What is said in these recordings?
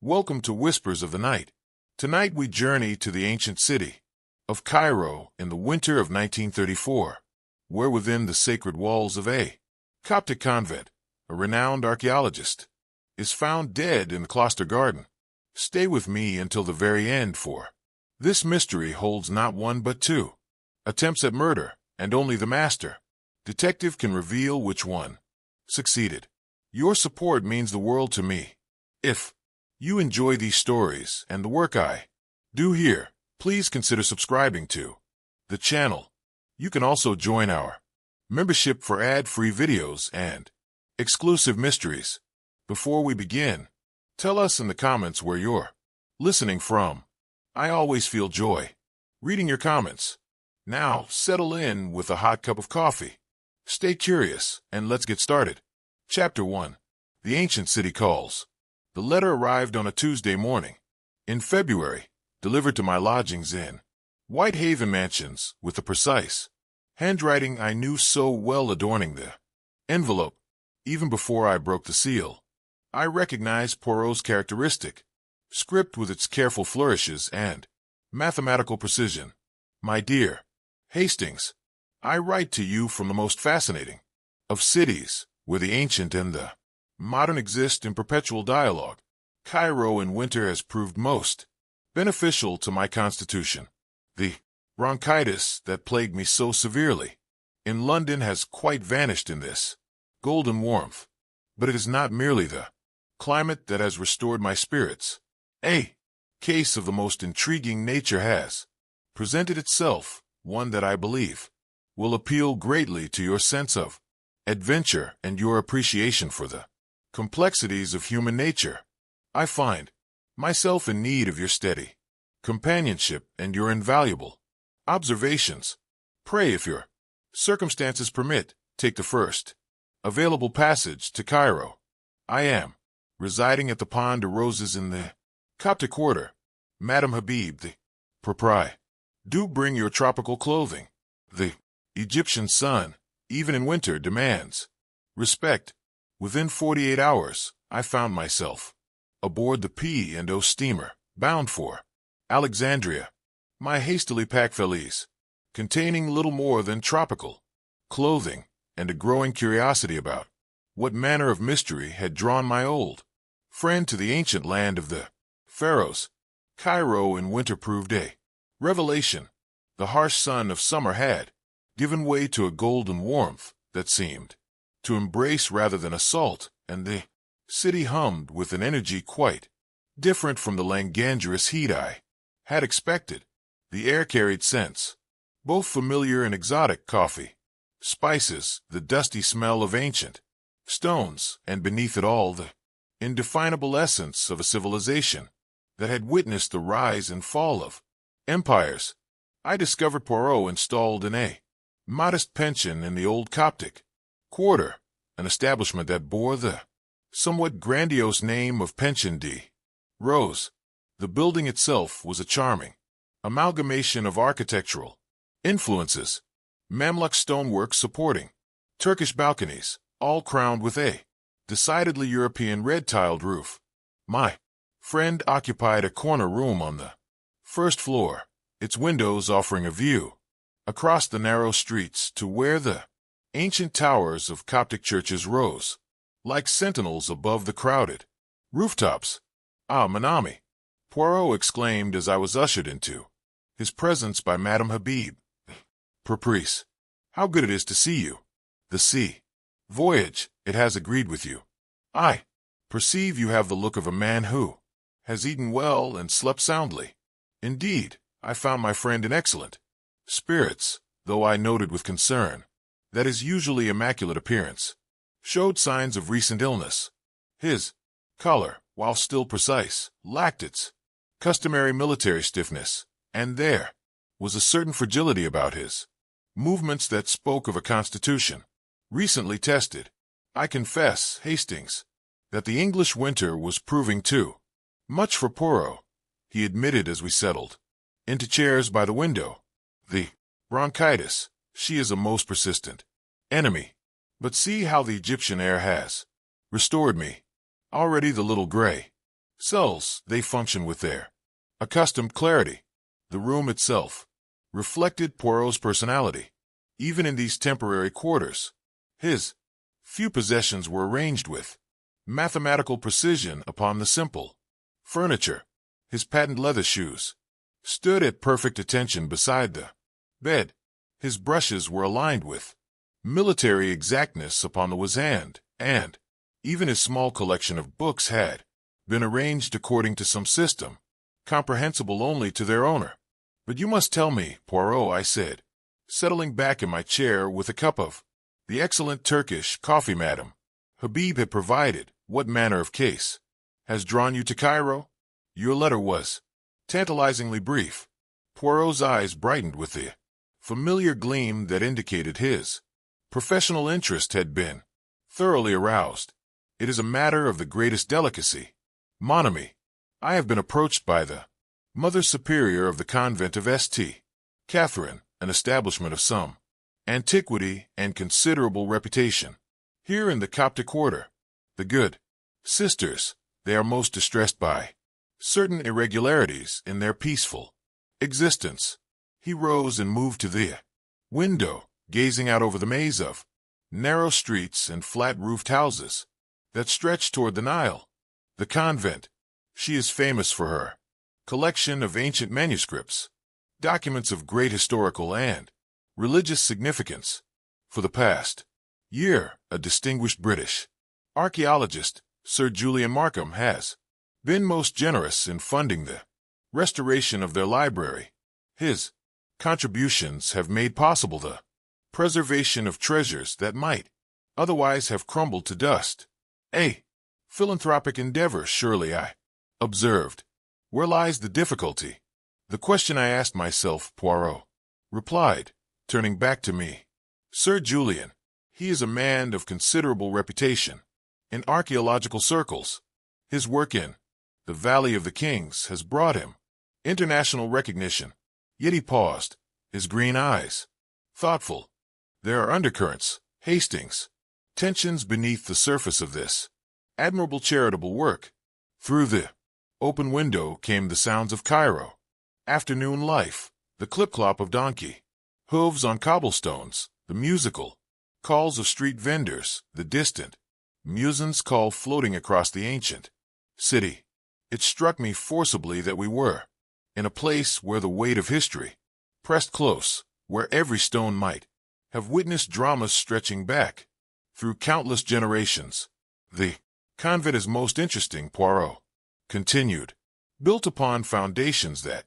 Welcome to Whispers of the Night. Tonight we journey to the ancient city of Cairo in the winter of 1934, where within the sacred walls of a Coptic convent, a renowned archaeologist is found dead in the cloister garden. Stay with me until the very end, for this mystery holds not one but two attempts at murder, and only the master detective can reveal which one succeeded. Your support means the world to me. If you enjoy these stories and the work I do here, please consider subscribing to the channel. You can also join our membership for ad-free videos and exclusive mysteries. Before we begin, tell us in the comments where you're listening from. I always feel joy reading your comments. Now, settle in with a hot cup of coffee. Stay curious, and let's get started. Chapter 1. The Ancient City Calls. The letter arrived on a Tuesday morning in February, delivered to my lodgings in Whitehaven Mansions with the precise handwriting I knew so well adorning the envelope. Even before I broke the seal, I recognized Poirot's characteristic script with its careful flourishes and mathematical precision. My dear Hastings, I write to you from the most fascinating of cities, where the ancient and the modern exist in perpetual dialogue. Cairo in winter has proved most beneficial to my constitution. The bronchitis that plagued me so severely in London has quite vanished in this golden warmth. But it is not merely the climate that has restored my spirits. A case of the most intriguing nature has presented itself, one that I believe will appeal greatly to your sense of adventure and your appreciation for the complexities of human nature. I find myself in need of your steady companionship and your invaluable observations. Pray, if your circumstances permit, take the first available passage to Cairo. I am residing at the Pond de Roses in the Coptic Quarter. Madam Habib, the proprietor, do bring your tropical clothing. The Egyptian sun, even in winter, demands respect. Within 48 hours, I found myself aboard the P&O steamer, bound for Alexandria. My hastily packed valise, containing little more than tropical clothing, and a growing curiosity about what manner of mystery had drawn my old friend to the ancient land of the pharaohs. Cairo in winter proved a revelation. The harsh sun of summer had given way to a golden warmth that seemed to embrace rather than assault, and the city hummed with an energy quite different from the languorous heat I had expected. The air carried scents, both familiar and exotic: coffee, spices, the dusty smell of ancient stones, and beneath it all the indefinable essence of a civilization that had witnessed the rise and fall of empires. I discovered Poirot installed in a modest pension in the old Coptic Quarter, an establishment that bore the somewhat grandiose name of Pension de Rose. The building itself was a charming amalgamation of architectural influences: Mamluk stonework supporting Turkish balconies, all crowned with a decidedly European red-tiled roof. My friend occupied a corner room on the first floor, its windows offering a view across the narrow streets to where the ancient towers of Coptic churches rose like sentinels above the crowded rooftops. "Ah, Manami," Poirot exclaimed as I was ushered into his presence by Madame Habib. "Caprice, how good it is to see you. The sea voyage, it has agreed with you. I perceive you have the look of a man who has eaten well and slept soundly." Indeed, I found my friend in excellent spirits, though I noted with concern that his usually immaculate appearance showed signs of recent illness. His color, while still precise, lacked its customary military stiffness, and there was a certain fragility about his movements that spoke of a constitution recently tested. I confess, Hastings, that the English winter was proving too much for Poirot, he admitted as we settled into chairs by the window. "The bronchitis, she is a most persistent enemy. But see how the Egyptian air has restored me. Already the little gray Cells, they function with their accustomed clarity. The room itself reflected Poirot's personality. Even in these temporary quarters, his few possessions were arranged with mathematical precision upon the simple furniture. His patent leather shoes stood at perfect attention beside the bed. His brushes were aligned with military exactness upon the waistband, and even his small collection of books had been arranged according to some system, comprehensible only to their owner. "But you must tell me, Poirot," I said, settling back in my chair with a cup of the excellent Turkish coffee Madame Habib had provided, "what manner of case has drawn you to Cairo?" Your letter was tantalizingly brief. Poirot's eyes brightened with the familiar gleam that indicated his professional interest had been thoroughly aroused. "It is a matter of the greatest delicacy, mon ami. I have been approached by the Mother Superior of the convent of St. Catherine, an establishment of some antiquity and considerable reputation here in the Coptic quarter. The good sisters, they are most distressed by certain irregularities in their peaceful existence." He rose and moved to the window, gazing out over the maze of narrow streets and flat-roofed houses that stretched toward the Nile. "The convent, she is famous for her collection of ancient manuscripts, documents of great historical and religious significance. For the past year, a distinguished British archaeologist, Sir Julian Markham, has been most generous in funding the restoration of their library. His contributions have made possible the preservation of treasures that might otherwise have crumbled to dust." "A philanthropic endeavor, surely," I observed. "Where lies the difficulty?" "The question I asked myself," Poirot replied, turning back to me. "Sir Julian, he is a man of considerable reputation in archaeological circles. His work in the Valley of the Kings has brought him international recognition." Yet he paused, his green eyes thoughtful. "There are undercurrents, Hastings, tensions beneath the surface of this admirable charitable work." Through the open window came the sounds of Cairo afternoon life, the clip-clop of donkey hooves on cobblestones, the musical calls of street vendors, the distant muezzin's call floating across the ancient city. It struck me forcibly that we were in a place where the weight of history pressed close, where every stone might have witnessed dramas stretching back through countless generations. "The convent is most interesting," Poirot continued, "built upon foundations that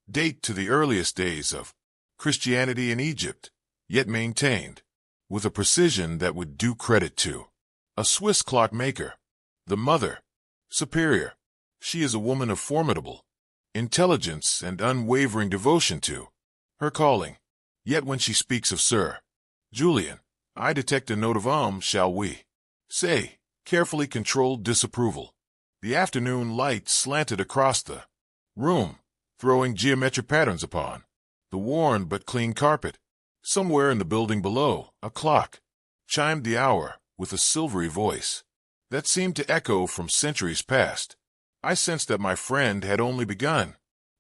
date to the earliest days of Christianity in Egypt, yet maintained with a precision that would do credit to a Swiss clockmaker. The Mother Superior, she is a woman of formidable intelligence and unwavering devotion to her calling. Yet when she speaks of Sir Julian, I detect a note of shall we say, carefully controlled disapproval." The afternoon light slanted across the room, throwing geometric patterns upon the worn but clean carpet. Somewhere in the building below, a clock chimed the hour with a silvery voice that seemed to echo from centuries past. I sensed that my friend had only begun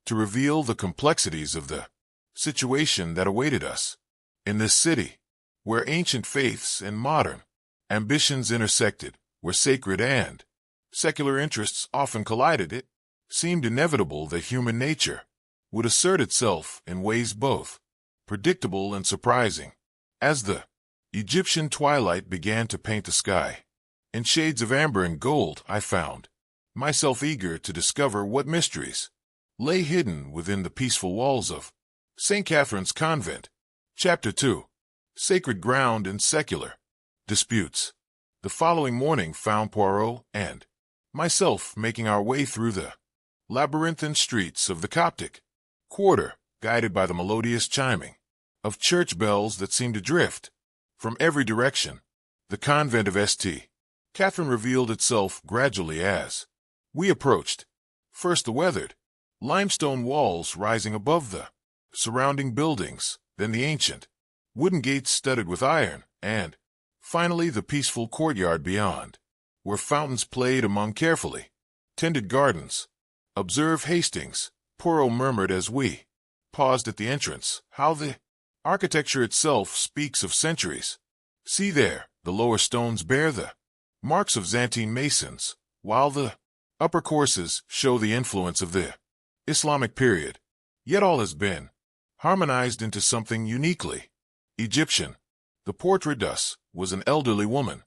to reveal the complexities of the situation that awaited us. In this city, where ancient faiths and modern ambitions intersected, where sacred and secular interests often collided, it seemed inevitable that human nature would assert itself in ways both predictable and surprising. As the Egyptian twilight began to paint the sky in shades of amber and gold, I found myself eager to discover what mysteries lay hidden within the peaceful walls of St. Catherine's Convent. Chapter 2. Sacred Ground and Secular Disputes. The following morning found Poirot and myself making our way through the labyrinthine streets of the Coptic quarter, guided by the melodious chiming of church bells that seemed to drift from every direction. The convent of St. Catherine revealed itself gradually as we approached. First the weathered limestone walls rising above the surrounding buildings, then the ancient wooden gates studded with iron, and finally the peaceful courtyard beyond, where fountains played among carefully tended gardens. Observe Hastings, Poirot murmured as we paused at the entrance. How the architecture itself speaks of centuries. See there, the lower stones bear the marks of Zantine masons, while the upper courses show the influence of the Islamic period. Yet all has been harmonized into something uniquely Egyptian. The portraitress was an elderly woman,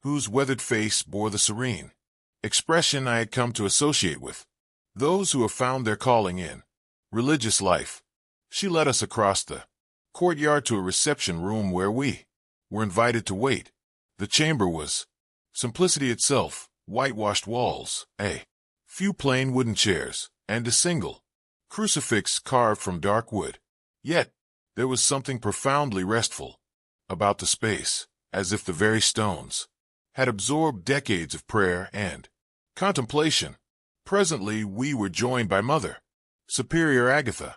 whose weathered face bore the serene expression I had come to associate with those who have found their calling in religious life. She led us across the courtyard to a reception room where we were invited to wait. The chamber was simplicity itself, whitewashed walls, a few plain wooden chairs, and a single crucifix carved from dark wood. Yet, there was something profoundly restful about the space, as if the very stones had absorbed decades of prayer and contemplation. Presently we were joined by Mother Superior Agatha,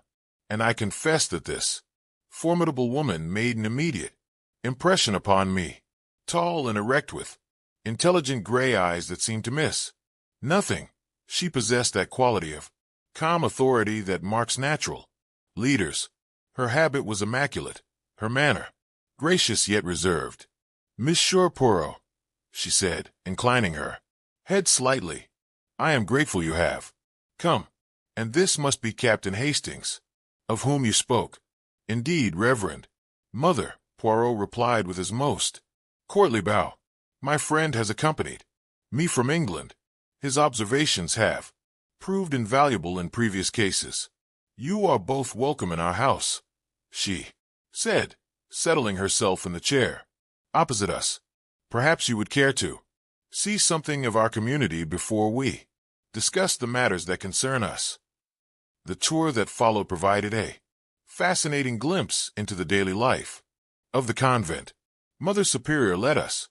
and I confess that this formidable woman made an immediate impression upon me. Tall and erect with intelligent gray eyes that seemed to miss nothing, she possessed that quality of calm authority that marks natural leaders. Her habit was immaculate, her manner gracious yet reserved. Monsieur Poirot, she said, inclining her head slightly, I am grateful you have come, and this must be Captain Hastings, of whom you spoke. Indeed, Reverend Mother, Poirot replied with his most courtly bow. My friend has accompanied me from England. His observations have proved invaluable in previous cases. You are both welcome in our house, she said, settling herself in the chair opposite us. Perhaps you would care to see something of our community before we discuss the matters that concern us. The tour that followed provided a fascinating glimpse into the daily life of the convent. Mother Superior led us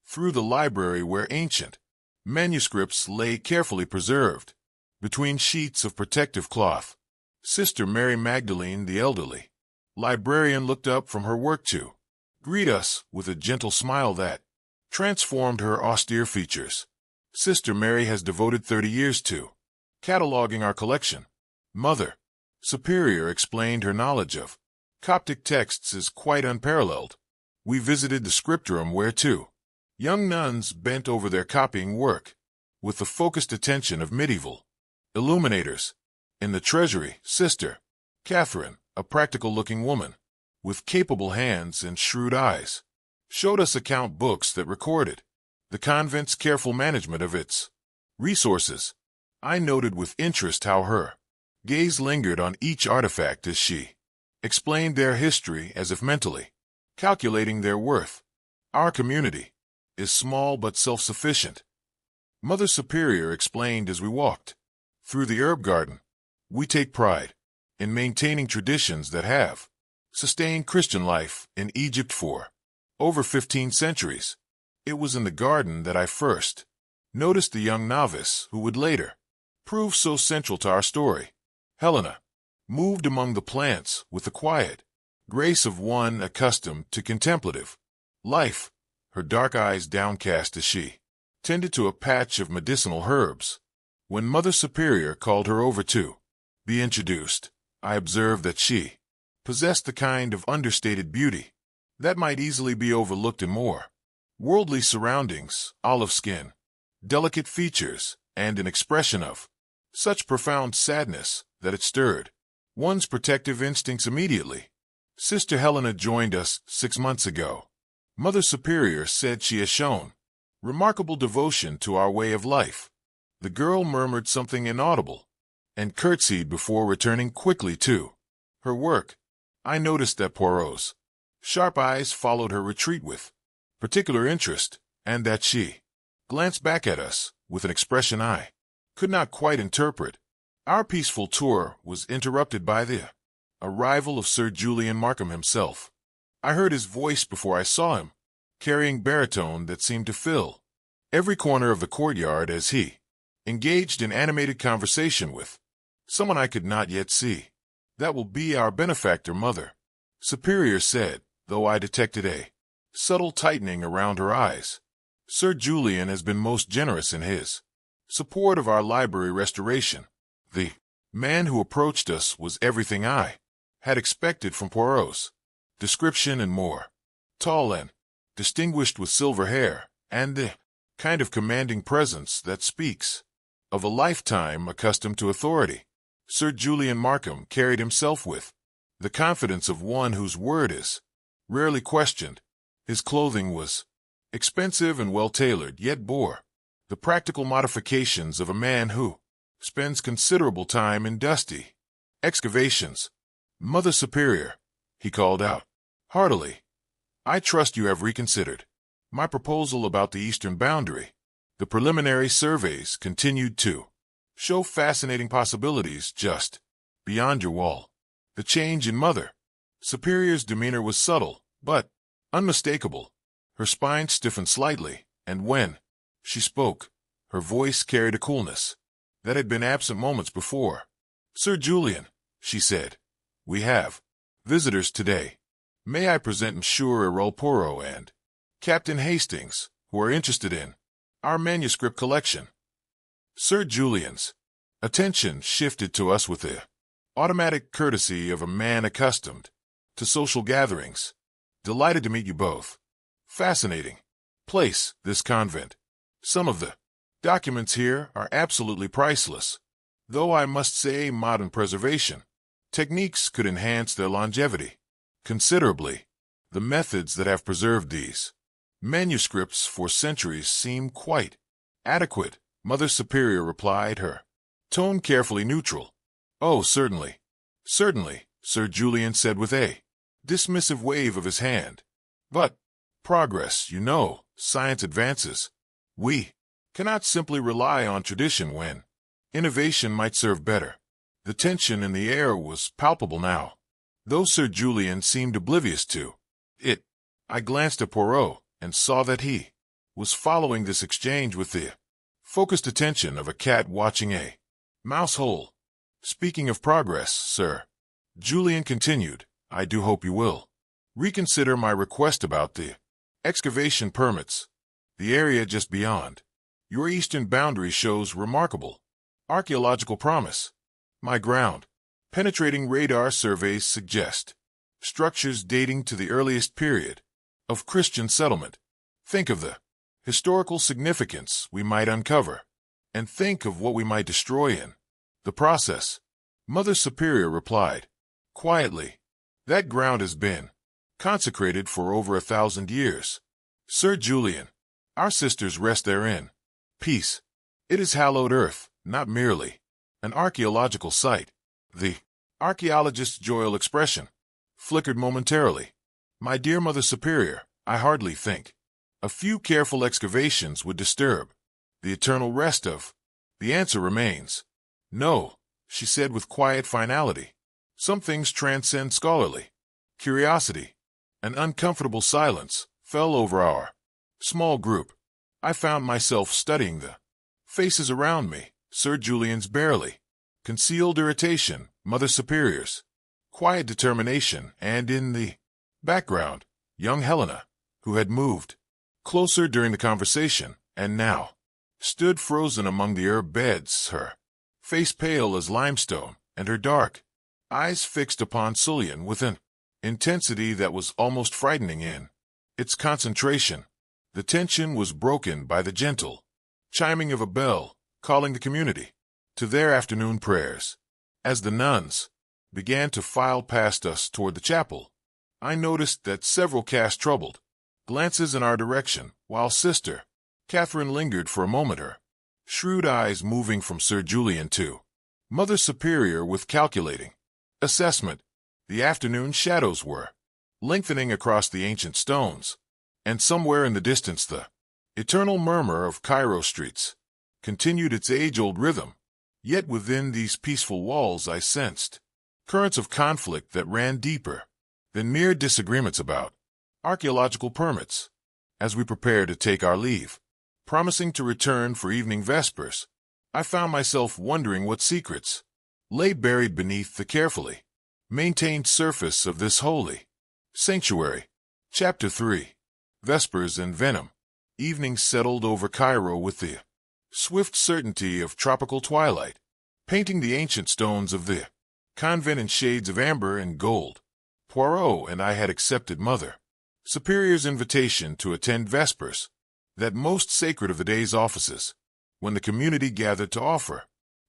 through the library where ancient manuscripts lay carefully preserved between sheets of protective cloth. Sister Mary Magdalene, the elderly librarian, looked up from her work to greet us with a gentle smile that transformed her austere features. Sister Mary has devoted 30 years to cataloging our collection. Mother Superior explained her knowledge of Coptic texts is quite unparalleled. We visited the scriptorium where two young nuns bent over their copying work with the focused attention of medieval illuminators. In the treasury, Sister Catherine, a practical-looking woman with capable hands and shrewd eyes, showed us account books that recorded the convent's careful management of its resources. I noted with interest how her gaze lingered on each artifact as she explained their history as if mentally calculating their worth. Our community is small but self-sufficient, Mother Superior explained as we walked through the herb garden. We take pride in maintaining traditions that have sustained Christian life in Egypt for over 15 centuries. It was in the garden that I first noticed the young novice who would later prove so central to our story. Helena moved among the plants with the quiet grace of one accustomed to contemplative life, her dark eyes downcast as she tended to a patch of medicinal herbs. When Mother Superior called her over to be introduced, I observed that she possessed the kind of understated beauty that might easily be overlooked in more worldly surroundings: olive skin, delicate features, and an expression of such profound sadness that it stirred one's protective instincts immediately. Sister Helena joined us 6 months ago. Mother Superior said she has shown remarkable devotion to our way of life. The girl murmured something inaudible and curtsied before returning quickly to her work. I noticed that Poirot's sharp eyes followed her retreat with particular interest, and that she glanced back at us with an expression I could not quite interpret. Our peaceful tour was interrupted by the arrival of Sir Julian Markham himself. I heard his voice before I saw him, carrying baritone that seemed to fill every corner of the courtyard as he engaged in animated conversation with someone I could not yet see. That will be our benefactor, Mother Superior said, though I detected a subtle tightening around her eyes. Sir Julian has been most generous in his support of our library restoration. The man who approached us was everything I had expected from Poirot's description and more. Tall and distinguished with silver hair, and the kind of commanding presence that speaks of a lifetime accustomed to authority. Sir Julian Markham carried himself with the confidence of one whose word is rarely questioned. His clothing was expensive and well-tailored, yet bore the practical modifications of a man who spends considerable time in dusty excavations. "Mother Superior," he called out heartily, "I trust you have reconsidered my proposal about the eastern boundary." The preliminary surveys continued to show fascinating possibilities just beyond your wall. The change in Mother Superior's demeanor was subtle, but unmistakable. Her spine stiffened slightly, and when she spoke, her voice carried a coolness that had been absent moments before. "Sir Julian," she said, "we have visitors today. May I present Monsieur Hercule Poirot and Captain Hastings, who are interested in our manuscript collection." Sir Julian's attention shifted to us with the automatic courtesy of a man accustomed to social gatherings. "Delighted to meet you both. Fascinating place, this convent. Some of the documents here are absolutely priceless, though I must say modern preservation techniques could enhance their longevity considerably. The methods that have preserved these manuscripts for centuries seem quite adequate," Mother Superior replied, her tone carefully neutral. "Oh, certainly. Certainly," Sir Julian said with a dismissive wave of his hand. "But progress, you know, science advances. We cannot simply rely on tradition when innovation might serve better." The tension in the air was palpable now, though Sir Julian seemed oblivious to it. I glanced at Poirot and saw that he was following this exchange with the focused attention of a cat watching a mouse hole. "Speaking of progress, Sir Julian continued, I do hope you will reconsider my request about the excavation permits. The area just beyond your eastern boundary shows remarkable archaeological promise. My ground-penetrating radar surveys suggest structures dating to the earliest period of Christian settlement. Think of the historical significance we might uncover, and think of what we might destroy in the process." Mother Superior replied quietly, "That ground has been consecrated for over 1,000 years. Sir Julian, our sisters rest therein peace. It is hallowed earth, not merely an archaeological site." The archaeologist's jovial expression flickered momentarily. "My dear Mother Superior, I hardly think a few careful excavations would disturb the eternal rest of." "The answer remains no," she said with quiet finality. "Some things transcend scholarly curiosity." An uncomfortable silence fell over our small group. I found myself studying the faces around me, Sir Julian's barely concealed irritation, Mother Superior's quiet determination, and in the background, young Helena, who had moved closer during the conversation, and now stood frozen among the herb beds, her face pale as limestone, and her dark eyes fixed upon Julian with an intensity that was almost frightening in its concentration. The tension was broken by the gentle chiming of a bell, calling the community to their afternoon prayers. As the nuns began to file past us toward the chapel, I noticed that several cast troubled glances in our direction, while Sister Catherine lingered for a moment, her shrewd eyes moving from Sir Julian to Mother Superior with calculating assessment. The afternoon shadows were lengthening across the ancient stones, and somewhere in the distance the eternal murmur of Cairo streets continued its age-old rhythm. Yet within these peaceful walls I sensed currents of conflict that ran deeper than mere disagreements about archaeological permits. As we prepared to take our leave, promising to return for evening vespers, I found myself wondering what secrets lay buried beneath the carefully maintained surface of this holy sanctuary. Chapter 3. Vespers and Venom. Evening settled over Cairo with the swift certainty of tropical twilight, painting the ancient stones of the convent in shades of amber and gold. Poirot and I had accepted Mother Superior's invitation to attend Vespers, that most sacred of the day's offices, when the community gathered to offer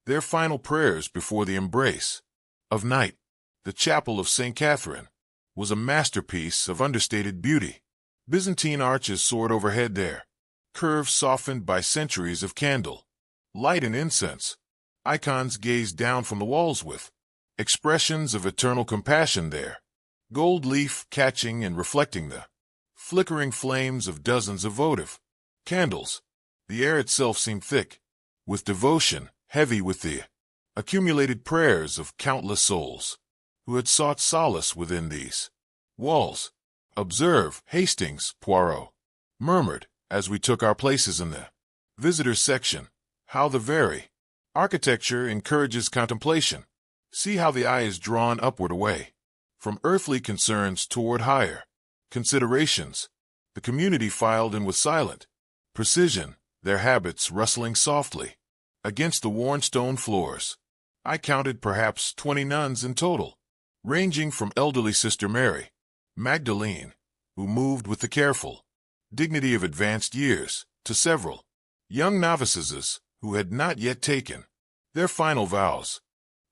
their final prayers before the embrace of night. The chapel of St. Catherine was a masterpiece of understated beauty. Byzantine arches soared overhead there, curves softened by centuries of candle light and incense. Icons gazed down from the walls with expressions of eternal compassion there, gold leaf catching and reflecting the flickering flames of dozens of votive candles. The air itself seemed thick with devotion, heavy with the accumulated prayers of countless souls who had sought solace within these walls. "Observe, Hastings," Poirot murmured as we took our places in the visitors' section, "how the very architecture encourages contemplation. See how the eye is drawn upward away from earthly concerns toward higher considerations." The community filed in with silent precision, their habits rustling softly against the worn stone floors. I counted perhaps 20 nuns in total, ranging from elderly Sister Mary Magdalene, who moved with the careful dignity of advanced years, to several young novices who had not yet taken their final vows.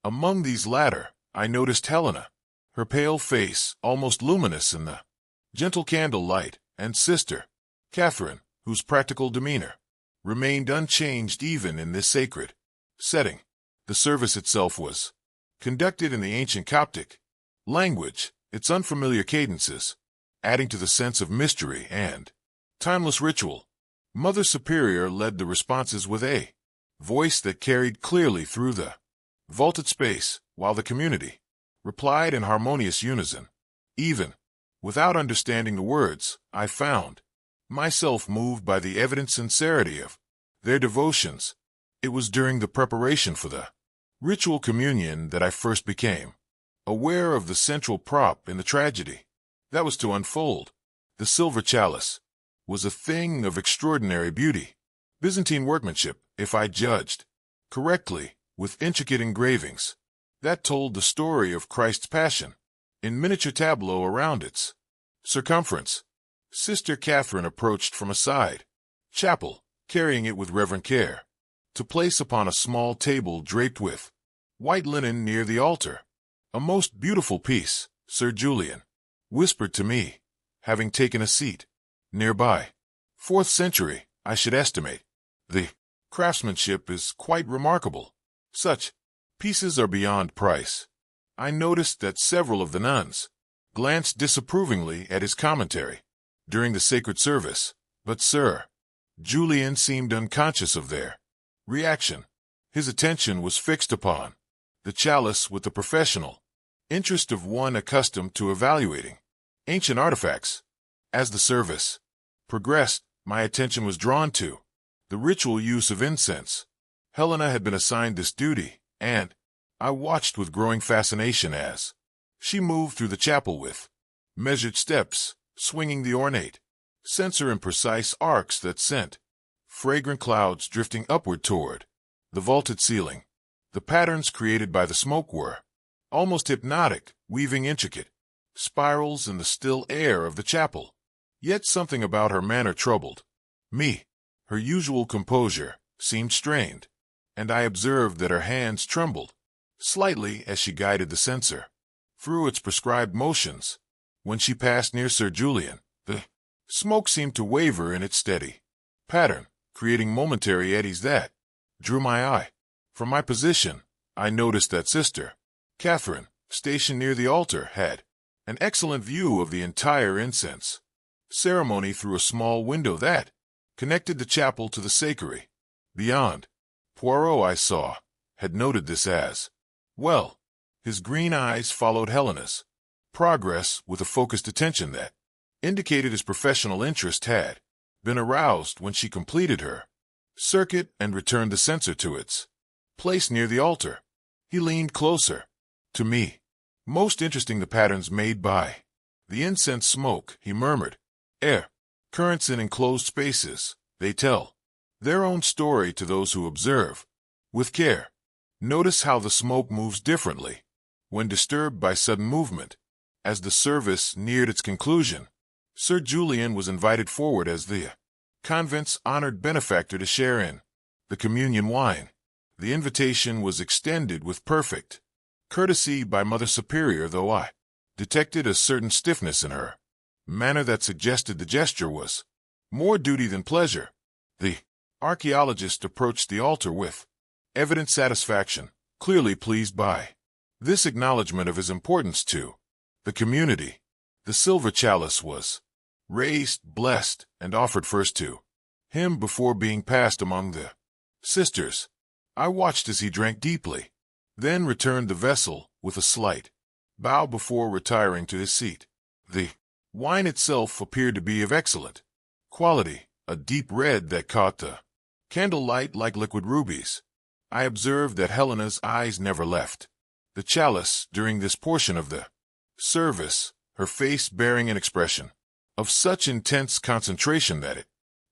Among these latter, I noticed Helena, her pale face almost luminous in the gentle candle light, and Sister Catherine, whose practical demeanor remained unchanged even in this sacred setting. The service itself was conducted in the ancient Coptic language, its unfamiliar cadences adding to the sense of mystery and timeless ritual. Mother Superior led the responses with a voice that carried clearly through the vaulted space, while the community replied in harmonious unison. Even without understanding the words, I found myself moved by the evident sincerity of their devotions. It was during the preparation for the ritual communion that I first became aware of the central prop in the tragedy that was to unfold. The silver chalice was a thing of extraordinary beauty, Byzantine workmanship, if I judged correctly, with intricate engravings that told the story of Christ's Passion in miniature tableau around its circumference. Sister Catherine approached from a side chapel, carrying it with reverent care, to place upon a small table draped with white linen near the altar. "A most beautiful piece," Sir Julian whispered to me, having taken a seat nearby. "4th century, I should estimate. The craftsmanship is quite remarkable. Such pieces are beyond price." I noticed that several of the nuns glanced disapprovingly at his commentary during the sacred service, but Sir Julian seemed unconscious of their reaction. His attention was fixed upon the chalice with the professional interest of one accustomed to evaluating ancient artifacts. As the service progressed, my attention was drawn to the ritual use of incense. Helena had been assigned this duty, and I watched with growing fascination as she moved through the chapel with measured steps, swinging the ornate censer in precise arcs that sent fragrant clouds drifting upward toward the vaulted ceiling. The patterns created by the smoke were almost hypnotic, weaving intricate spirals in the still air of the chapel. Yet something about her manner troubled me. Her usual composure seemed strained, and I observed that her hands trembled slightly as she guided the censer through its prescribed motions. When she passed near Sir Julian, the smoke seemed to waver in its steady pattern, creating momentary eddies that drew my eye. From my position, I noticed that Sister Catherine, stationed near the altar, had an excellent view of the entire incense ceremony through a small window that connected the chapel to the sacristy. Beyond, Poirot, I saw, had noted this as well. His green eyes followed Helena's progress with a focused attention that indicated his professional interest had been aroused when she completed her circuit and returned the censer to its place near the altar. He leaned closer to me, most interesting the patterns made by the incense smoke, he murmured. "Air currents in enclosed spaces, they tell their own story to those who observe. With care, notice how the smoke moves differently when disturbed by sudden movement. As the service neared its conclusion, Sir Julian was invited forward as the convent's honored benefactor to share in the communion wine. The invitation was extended with perfect courtesy by Mother Superior, though I detected a certain stiffness in her manner that suggested the gesture was more duty than pleasure. The archaeologist approached the altar with evident satisfaction, clearly pleased by this acknowledgment of his importance to the community. The silver chalice was raised, blessed, and offered first to him before being passed among the sisters. I watched as he drank deeply, then returned the vessel with a slight bow before retiring to his seat. The wine itself appeared to be of excellent quality, a deep red that caught the candlelight like liquid rubies. I observed that Helena's eyes never left the chalice during this portion of the service, her face bearing an expression of such intense concentration that it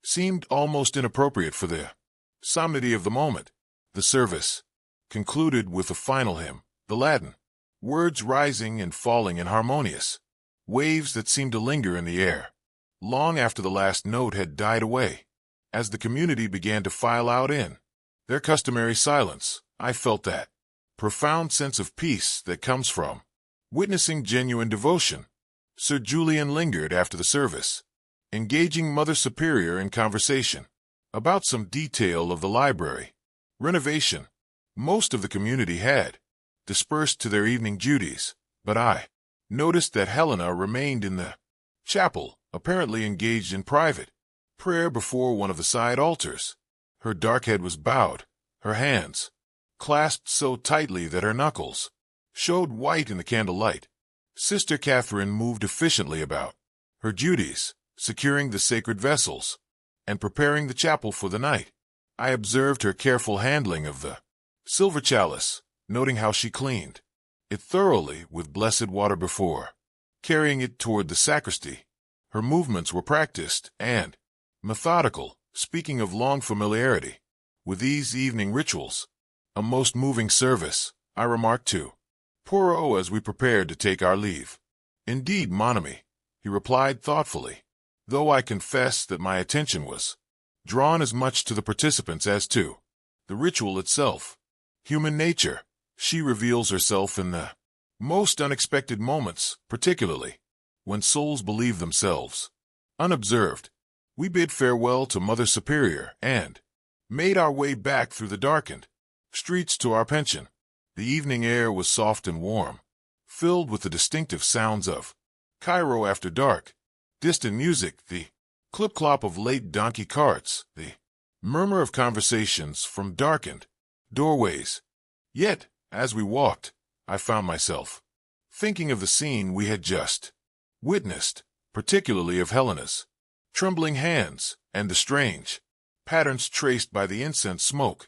seemed almost inappropriate for the solemnity of the moment. The service concluded with a final hymn, the Latin words rising and falling in harmonious waves that seemed to linger in the air long after the last note had died away. As the community began to file out in their customary silence, I felt that profound sense of peace that comes from witnessing genuine devotion. Sir Julian lingered after the service, engaging Mother Superior in conversation about some detail of the library renovation. Most of the community had dispersed to their evening duties, but I noticed that Helena remained in the chapel, apparently engaged in private prayer before one of the side altars. Her dark head was bowed, her hands clasped so tightly that her knuckles showed white in the candlelight. Sister Catherine moved efficiently about her duties, securing the sacred vessels and preparing the chapel for the night. I observed her careful handling of the silver chalice, noting how she cleaned it thoroughly with blessed water before carrying it toward the sacristy. Her movements were practiced and methodical, speaking of long familiarity with these evening rituals. A most moving service, I remarked to Poirot as we prepared to take our leave. Indeed, mon ami, he replied thoughtfully, though I confess that my attention was drawn as much to the participants as to the ritual itself. Human nature, she reveals herself in the most unexpected moments, particularly when souls believe themselves unobserved. We bid farewell to Mother Superior and made our way back through the darkened streets to our pension. The evening air was soft and warm, filled with the distinctive sounds of Cairo after dark, distant music, the clip-clop of late donkey carts, the murmur of conversations from darkened doorways. Yet, as we walked, I found myself thinking of the scene we had just witnessed, particularly of Helena's trembling hands and the strange patterns traced by the incense smoke.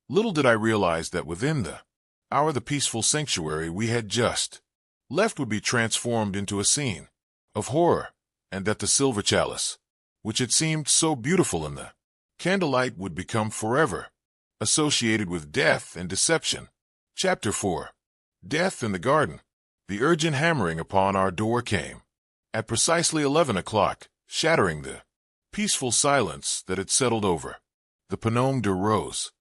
Little did I realize that within the hour the peaceful sanctuary we had just left would be transformed into a scene of horror, and that the silver chalice, which had seemed so beautiful in the candlelight, would become forever associated with death and deception. Chapter 4. Death in the Garden. The urgent hammering upon our door came at precisely 11 o'clock, shattering the peaceful silence that had settled over the Pomme de Rose.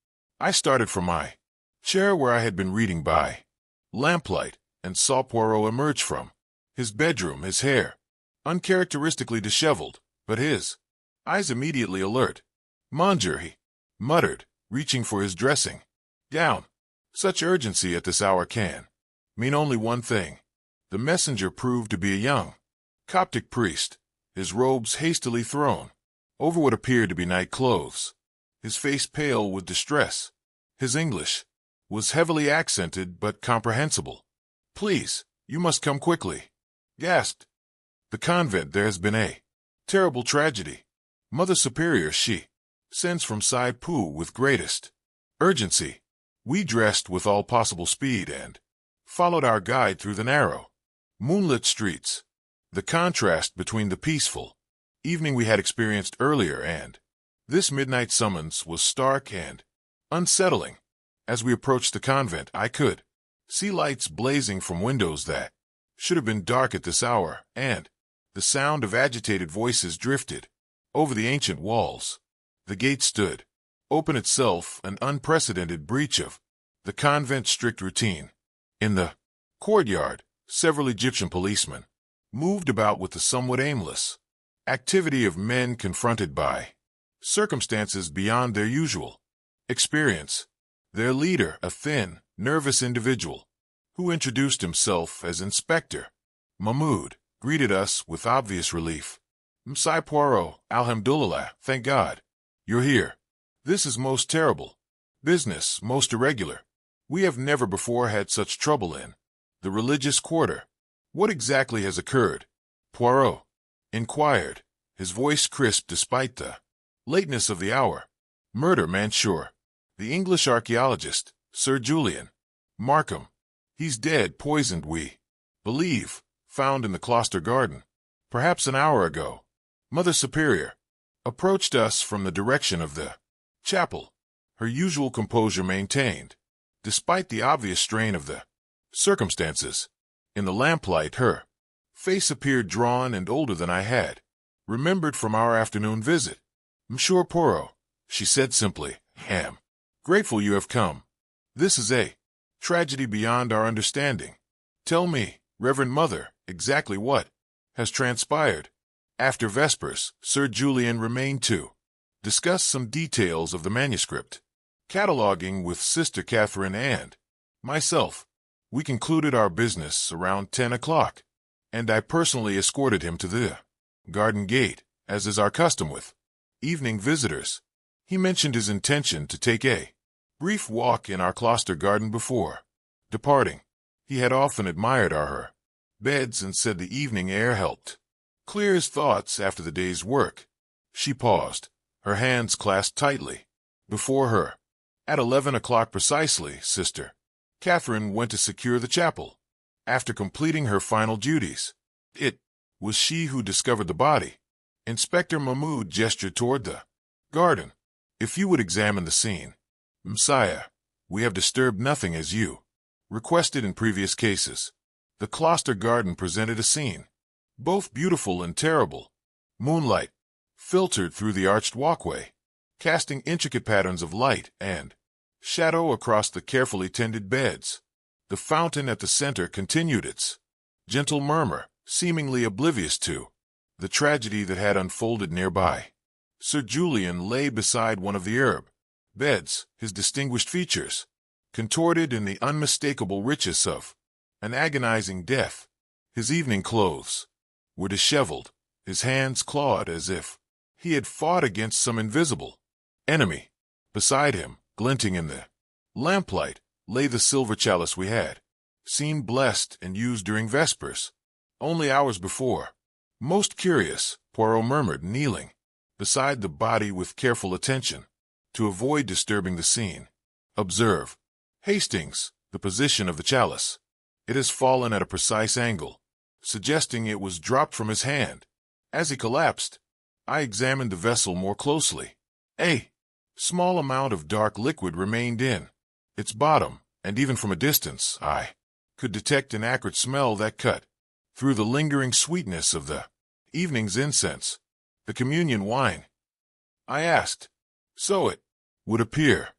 I started from my chair where I had been reading by lamplight and saw Poirot emerge from his bedroom, his hair uncharacteristically disheveled, but his eyes immediately alert. "Monsieur," he muttered, reaching for his dressing gown. Such urgency at this hour can mean only one thing. The messenger proved to be a young Coptic priest, his robes hastily thrown over what appeared to be night clothes, his face pale with distress. His English was heavily accented but comprehensible. "Please, you must come quickly," gasped. "The convent, there has been a terrible tragedy. Mother Superior, she sends from Saipu with greatest urgency." We dressed with all possible speed and followed our guide through the narrow, moonlit streets. The contrast between the peaceful evening we had experienced earlier and This midnight summons was stark and unsettling. As we approached the convent, I could see lights blazing from windows that should have been dark at this hour, and the sound of agitated voices drifted over the ancient walls. The gate stood open itself, an unprecedented breach of the convent's strict routine. In the courtyard, several Egyptian policemen moved about with the somewhat aimless activity of men confronted by circumstances beyond their usual experience. Their leader, a thin, nervous individual, who introduced himself as Inspector Mahmoud, greeted us with obvious relief. "Msai Poirot, alhamdulillah, thank God. You're here. This is most terrible. Business most irregular. We have never before had such trouble in the religious quarter. What exactly has occurred?" Poirot inquired, his voice crisp despite the lateness of the hour. "Murder, man, sure. The English archaeologist, Sir Julian Markham. He's dead, poisoned, we believe, found in the cloister garden, perhaps an hour ago." Mother Superior approached us from the direction of the chapel, her usual composure maintained, despite the obvious strain of the circumstances. In the lamplight, her face appeared drawn and older than I had remembered from our afternoon visit. "Monsieur Poirot," she said simply, "am grateful you have come. This is a tragedy beyond our understanding. Tell me, Reverend Mother, exactly what has transpired." After Vespers, Sir Julian remained to discuss some details of the manuscript, cataloging with Sister Catherine and myself. We concluded our business around 10 o'clock, and I personally escorted him to the garden gate, as is our custom with evening visitors. He mentioned his intention to take a brief walk in our cloister garden before departing. He had often admired our beds and said the evening air helped clear his thoughts after the day's work. She paused, her hands clasped tightly before her. At 11 o'clock precisely, Sister Catherine went to secure the chapel. After completing her final duties, it was she who discovered the body. Inspector Mahmoud gestured toward the garden. "If you would examine the scene, Messiah, we have disturbed nothing as you requested in previous cases." The cloister garden presented a scene both beautiful and terrible. Moonlight filtered through the arched walkway, casting intricate patterns of light and shadow across the carefully tended beds. The fountain at the center continued its gentle murmur, seemingly oblivious to the tragedy that had unfolded nearby. Sir Julian lay beside one of the herb beds, his distinguished features contorted in the unmistakable richness of an agonizing death. His evening clothes were disheveled, his hands clawed as if he had fought against some invisible enemy. Beside him, glinting in the lamplight, lay the silver chalice we had seen blessed and used during Vespers, only hours before. "Most curious," Poirot murmured, kneeling beside the body with careful attention to avoid disturbing the scene. "Observe, Hastings, the position of the chalice. It has fallen at a precise angle, suggesting it was dropped from his hand. As he collapsed, I examined the vessel more closely. A small amount of dark liquid remained in its bottom, and even from a distance, I could detect an acrid smell that cut through the lingering sweetness of the evening's incense. The communion wine?" I asked. "So it would appear,"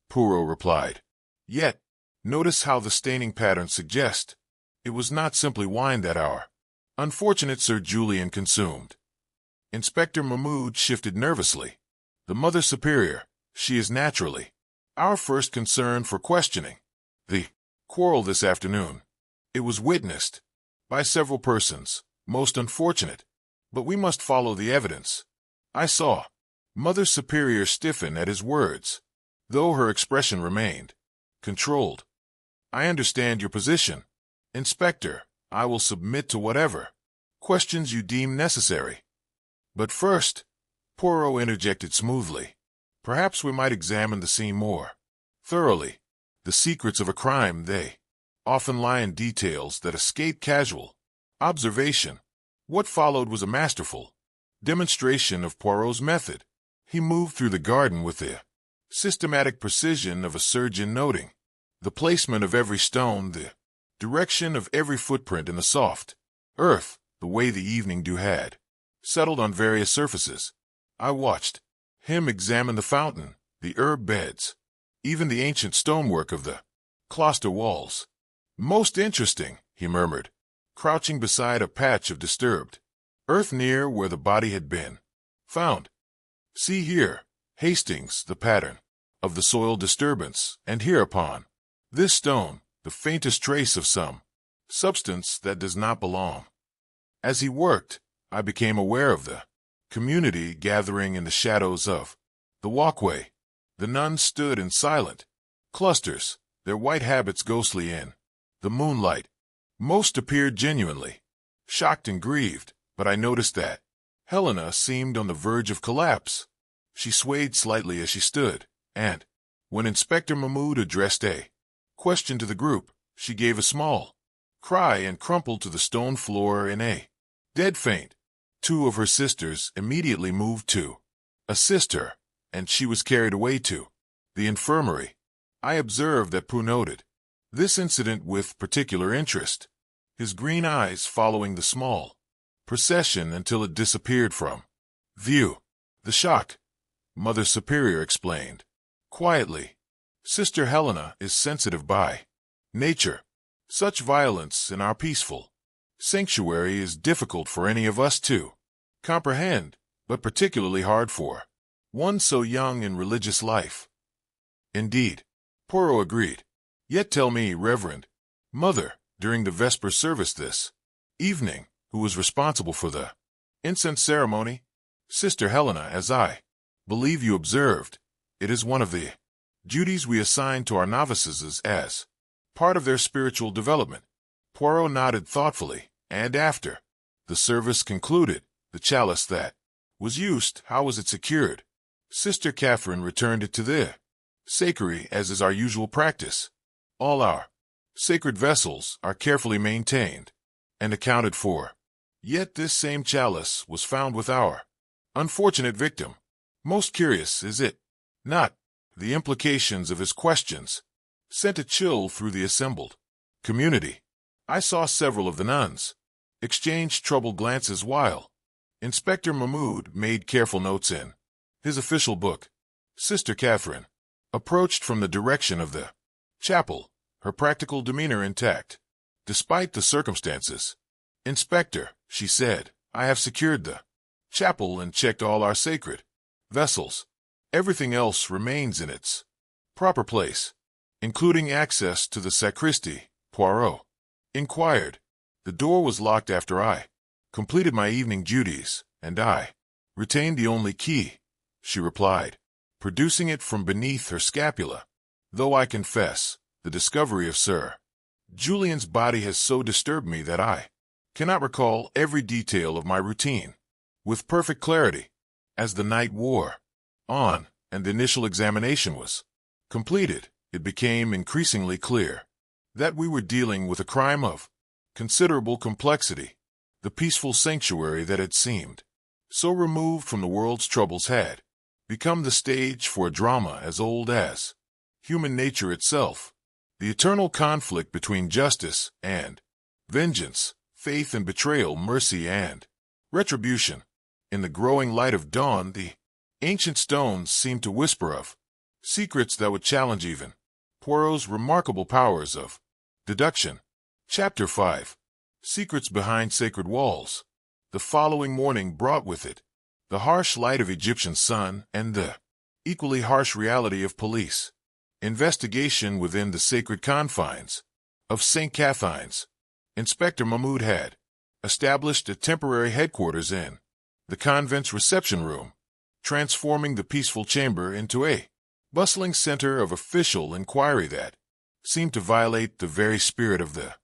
Poirot replied. "Yet, notice how the staining patterns suggest it was not simply wine that our unfortunate Sir Julian consumed." Inspector Mahmoud shifted nervously. "The Mother Superior, she is naturally our first concern for questioning. The quarrel this afternoon, it was witnessed by several persons, most unfortunate, but we must follow the evidence." I saw Mother Superior stiffen at his words, though her expression remained controlled. "I understand your position, Inspector. I will submit to whatever questions you deem necessary. But first," Poirot interjected smoothly, "perhaps we might examine the scene more thoroughly. The secrets of a crime, they often lie in details that escape casual observation." What followed was a masterful demonstration of Poirot's method. He moved through the garden with the systematic precision of a surgeon, noting the placement of every stone, the direction of every footprint in the soft earth, the way the evening dew had settled on various surfaces. I watched him examine the fountain, the herb beds, even the ancient stonework of the cloister walls. "Most interesting," he murmured, crouching beside a patch of disturbed earth near where the body had been found. "See here, Hastings, the pattern of the soil disturbance, and here upon this stone, the faintest trace of some substance that does not belong." As he worked, I became aware of the community gathering in the shadows of the walkway. The nuns stood in silent clusters, their white habits ghostly in the moonlight. Most appeared genuinely shocked and grieved, but I noticed that Helena seemed on the verge of collapse. She swayed slightly as she stood, and when Inspector Mahmoud addressed a question to the group, she gave a small cry and crumpled to the stone floor in a dead faint. Two of her sisters immediately moved to assist her, and she was carried away to the infirmary. I observed that Pooh noted this incident with particular interest, his green eyes following the small procession until it disappeared from view. "The shock," Mother Superior explained quietly. "Sister Helena is sensitive by nature. Such violence in our peaceful sanctuary is difficult for any of us to comprehend, but particularly hard for one so young in religious life." "Indeed," Poirot agreed. "Yet tell me, Reverend Mother, during the Vesper service this evening, who was responsible for the incense ceremony?" "Sister Helena, as I believe you observed, it is one of the duties we assign to our novices as part of their spiritual development." Poirot nodded thoughtfully, and after the service concluded, the chalice that was used, how was it secured? Sister Catherine returned it to the sacristy, as is our usual practice. All our sacred vessels are carefully maintained and accounted for. Yet this same chalice was found with our unfortunate victim. Most curious, is it not? The implications of his questions sent a chill through the assembled community. I saw several of the nuns exchange troubled glances while Inspector Mahmoud made careful notes in his official book. Sister Catherine approached from the direction of the chapel, her practical demeanor intact, despite the circumstances. "Inspector," she said, "I have secured the chapel and checked all our sacred vessels. Everything else remains in its proper place, including access to the sacristy." Poirot inquired. "The door was locked after I completed my evening duties, and I retained the only key," she replied, producing it from beneath her scapula. "Though I confess, the discovery of Sir Julian's body has so disturbed me that I cannot recall every detail of my routine with perfect clarity. As the night wore on and the initial examination was completed, it became increasingly clear that we were dealing with a crime of considerable complexity. The peaceful sanctuary that had seemed so removed from the world's troubles had become the stage for a drama as old as human nature itself. The eternal conflict between justice and vengeance, faith and betrayal, mercy and retribution. In the growing light of dawn, the ancient stones seemed to whisper of secrets that would challenge even Poirot's remarkable powers of deduction. Chapter 5. Secrets Behind Sacred Walls. The following morning brought with it the harsh light of Egyptian sun and the equally harsh reality of police investigation within the sacred confines of St. Catherine's. Inspector Mahmoud had established a temporary headquarters in the convent's reception room, transforming the peaceful chamber into a bustling center of official inquiry that seemed to violate the very spirit of the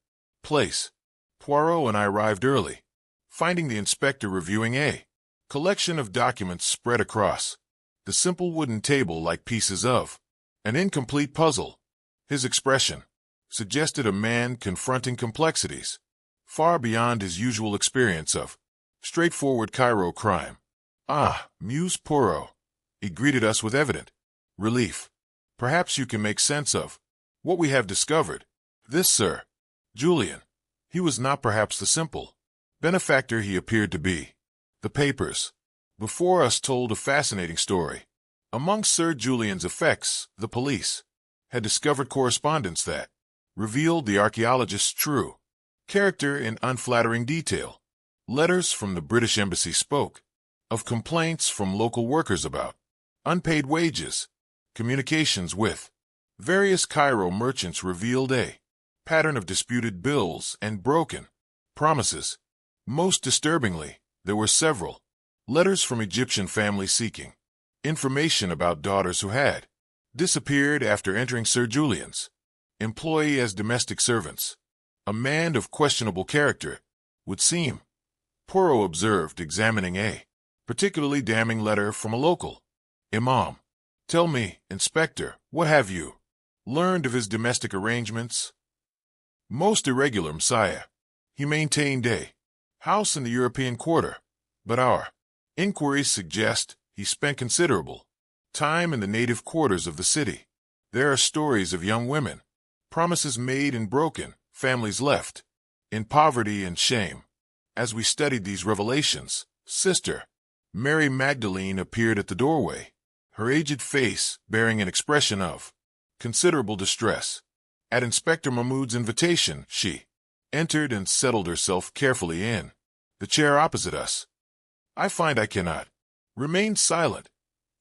place. Poirot and I arrived early, finding the inspector reviewing a collection of documents spread across the simple wooden table like pieces of an incomplete puzzle. His expression suggested a man confronting complexities far beyond his usual experience of straightforward Cairo crime. "Ah," mused Poirot, He greeted us with evident relief. Perhaps you can make sense of what we have discovered. This Sir Julian, he was not perhaps the simple benefactor he appeared to be. The papers before us told a fascinating story. Among Sir Julian's effects, the police had discovered correspondence that revealed the archaeologist's true character in unflattering detail. Letters from the British Embassy spoke of complaints from local workers about unpaid wages. Communications with various Cairo merchants revealed a pattern of disputed bills and broken promises. Most disturbingly, there were several letters from Egyptian families seeking information about daughters who had disappeared after entering Sir Julian's employ as domestic servants. A man of questionable character, would seem, Poirot observed, examining a particularly damning letter from a local imam. Tell me, Inspector, what have you learned of his domestic arrangements? Most irregular, Messiah. He maintained a house in the European quarter, but our inquiries suggest he spent considerable time in the native quarters of the city. There are stories of young women, promises made and broken, families left in poverty and shame. As we studied these revelations, Sister Mary Magdalene appeared at the doorway, her aged face bearing an expression of considerable distress. At Inspector Mahmoud's invitation, she entered and settled herself carefully in the chair opposite us. I find I cannot remain silent,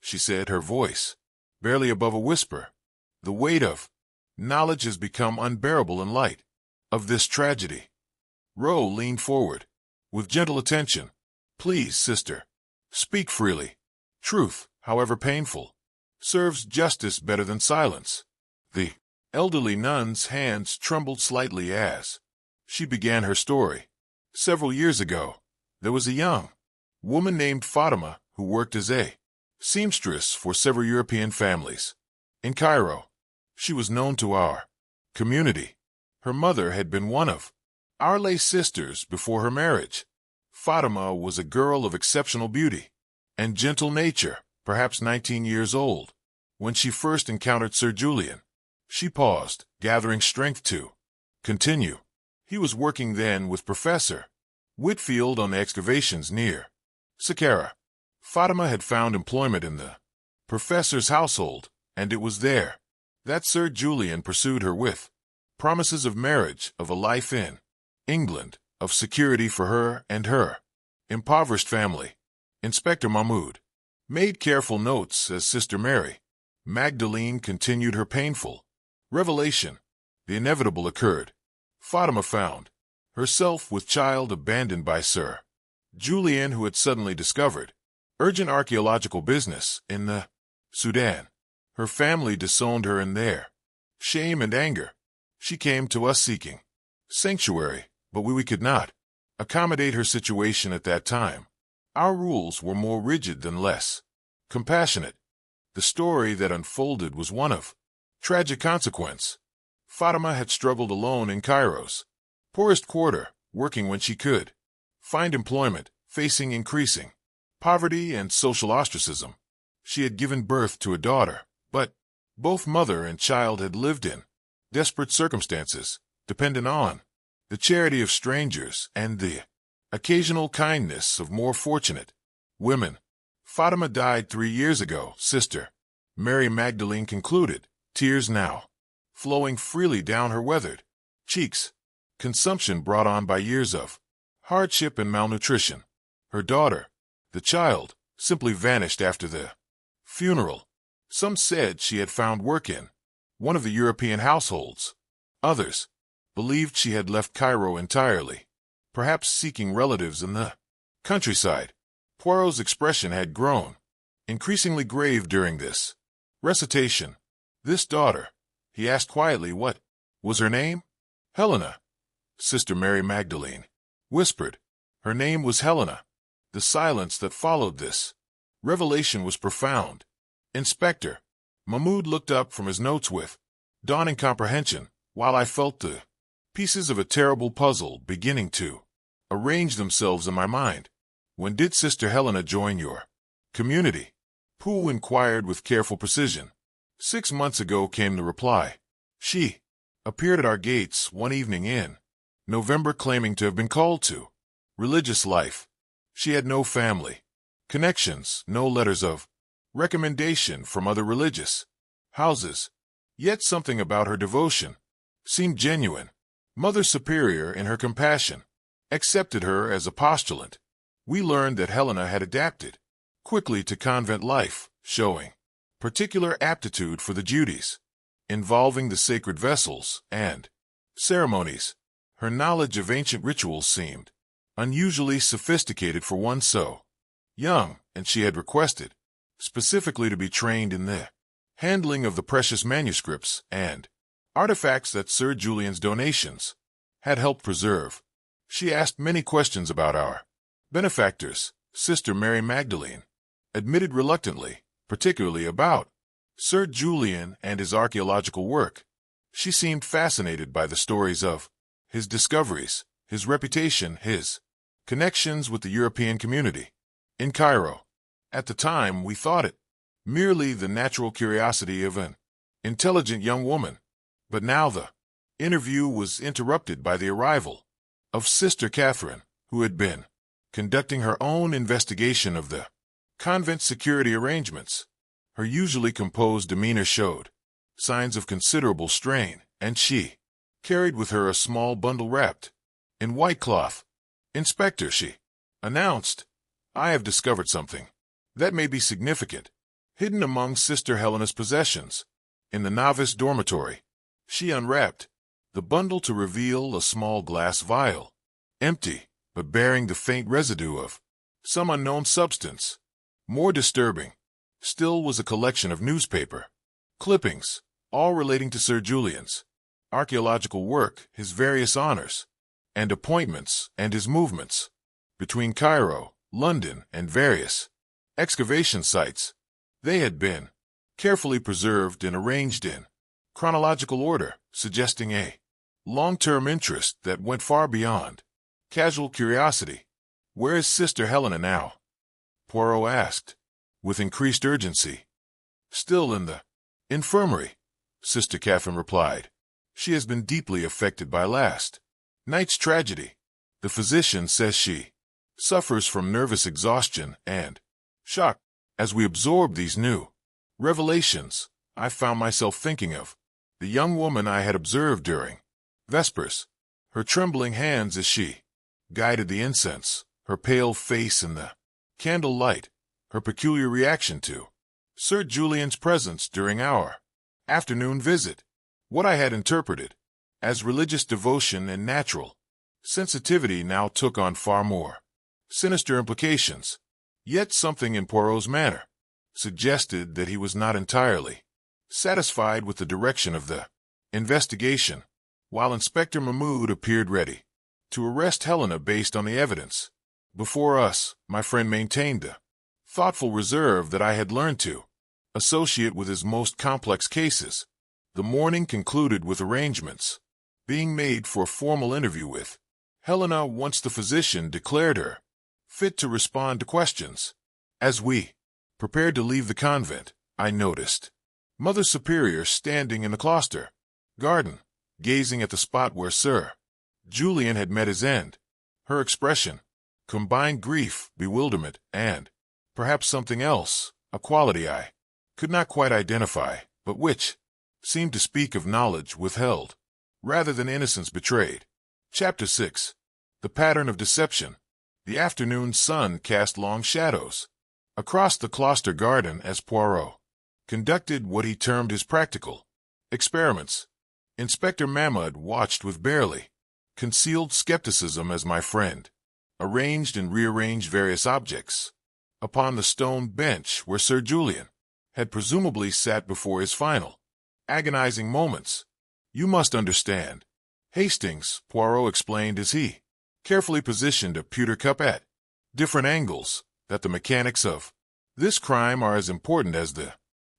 she said, her voice barely above a whisper. The weight of knowledge has become unbearable in light of this tragedy. Rowe leaned forward with gentle attention. Please, sister, speak freely. Truth, however painful, serves justice better than silence. The elderly nun's hands trembled slightly as she began her story. Several years ago, there was a young woman named Fatima who worked as a seamstress for several European families in Cairo. She was known to our community. Her mother had been one of our lay sisters before her marriage. Fatima was a girl of exceptional beauty and gentle nature, perhaps 19 years old. When she first encountered Sir Julian, she paused, gathering strength to continue. He was working then with Professor Whitfield on the excavations near Saqqara. Fatima had found employment in the professor's household, and it was there that Sir Julian pursued her with promises of marriage, of a life in England, of security for her and her impoverished family. Inspector Mahmoud made careful notes as Sister Mary Magdalene continued her painful revelation. The inevitable occurred. Fatima found herself with child abandoned by Sir Julian, who had suddenly discovered urgent archaeological business in the Sudan. Her family disowned her in their shame and anger. She came to us seeking sanctuary, but we could not accommodate her situation at that time. Our rules were more rigid than less compassionate. The story that unfolded was one of tragic consequence. Fatima had struggled alone in Cairo's poorest quarter, working when she could find employment, facing increasing poverty and social ostracism. She had given birth to a daughter, but both mother and child had lived in desperate circumstances, dependent on the charity of strangers and the occasional kindness of more fortunate women. Fatima died 3 years ago, Sister Mary Magdalene concluded, tears now flowing freely down her weathered cheeks. Consumption brought on by years of hardship and malnutrition. Her daughter, the child, simply vanished after the funeral. Some said she had found work in one of the European households. Others believed she had left Cairo entirely, perhaps seeking relatives in the countryside. Poirot's expression had grown increasingly grave during this recitation. This daughter, he asked quietly, what was her name? Helena. Sister Mary Magdalene whispered. Her name was Helena. The silence that followed this revelation was profound. Inspector Mahmoud looked up from his notes with dawning comprehension, while I felt the pieces of a terrible puzzle beginning to arrange themselves in my mind. When did Sister Helena join your community? Who inquired with careful precision. 6 months ago came the reply. She appeared at our gates one evening in November claiming to have been called to religious life. She had no family connections, no letters of recommendation from other religious houses. Yet something about her devotion seemed genuine. Mother Superior, in her compassion, accepted her as a postulant. We learned that Helena had adapted quickly to convent life, showing particular aptitude for the duties involving the sacred vessels and ceremonies. Her knowledge of ancient rituals seemed unusually sophisticated for one so young, and she had requested specifically to be trained in the handling of the precious manuscripts and artifacts that Sir Julian's donations had helped preserve. She asked many questions about our benefactors. Sister Mary Magdalene admitted reluctantly, particularly about Sir Julian and his archaeological work. She seemed fascinated by the stories of his discoveries, his reputation, his connections with the European community in Cairo. At the time, we thought it merely the natural curiosity of an intelligent young woman. But now the interview was interrupted by the arrival of Sister Catherine, who had been conducting her own investigation of the convent security arrangements. Her usually composed demeanor showed signs of considerable strain, and she carried with her a small bundle wrapped in white cloth. Inspector, she announced, I have discovered something that may be significant, hidden among Sister Helena's possessions in the novice dormitory. She unwrapped the bundle to reveal a small glass vial, empty, but bearing the faint residue of some unknown substance. More disturbing still was a collection of newspaper clippings, all relating to Sir Julian's archaeological work, his various honors and appointments, and his movements between Cairo, London, and various excavation sites. They had been carefully preserved and arranged in chronological order, suggesting a long-term interest that went far beyond casual curiosity. Where is Sister Helena now? Poirot asked, with increased urgency. Still in the infirmary, Sister Catherine replied. She has been deeply affected by last night's tragedy. The physician says she suffers from nervous exhaustion and shock. As we absorbed these new revelations, I found myself thinking of the young woman I had observed during Vespers, her trembling hands as she guided the incense, her pale face in the candle light, her peculiar reaction to Sir Julian's presence during our afternoon visit. What I had interpreted as religious devotion and natural sensitivity now took on far more sinister implications. Yet something in Poirot's manner suggested that he was not entirely satisfied with the direction of the investigation. While Inspector Mahmoud appeared ready to arrest Helena based on the evidence before us, my friend maintained the thoughtful reserve that I had learned to associate with his most complex cases. The morning concluded with arrangements being made for a formal interview with Helena once the physician declared her fit to respond to questions. As we prepared to leave the convent, I noticed Mother Superior standing in the cloister garden, gazing at the spot where Sir Julian had met his end. Her expression combined grief, bewilderment, and perhaps something else, a quality I could not quite identify, but which seemed to speak of knowledge withheld rather than innocence betrayed. Chapter 6. The Pattern of Deception. The afternoon sun cast long shadows across the cloister garden as Poirot conducted what he termed his practical experiments. Inspector Mahmoud watched with barely concealed skepticism as my friend arranged and rearranged various objects upon the stone bench where Sir Julian had presumably sat before his final agonizing moments. You must understand, Hastings, Poirot explained as he carefully positioned a pewter cup at different angles, that the mechanics of this crime are as important as the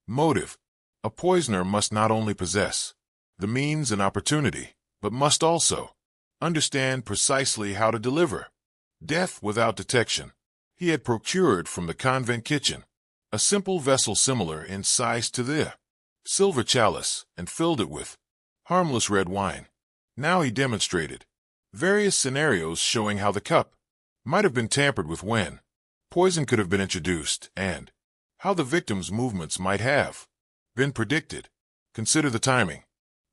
motive. A poisoner must not only possess the means and opportunity, but must also understand precisely how to deliver death without detection. He had procured from the convent kitchen a simple vessel similar in size to the silver chalice, and filled it with harmless red wine. Now he demonstrated various scenarios showing how the cup might have been tampered with when poison could have been introduced, and how the victim's movements might have been predicted. Consider the timing.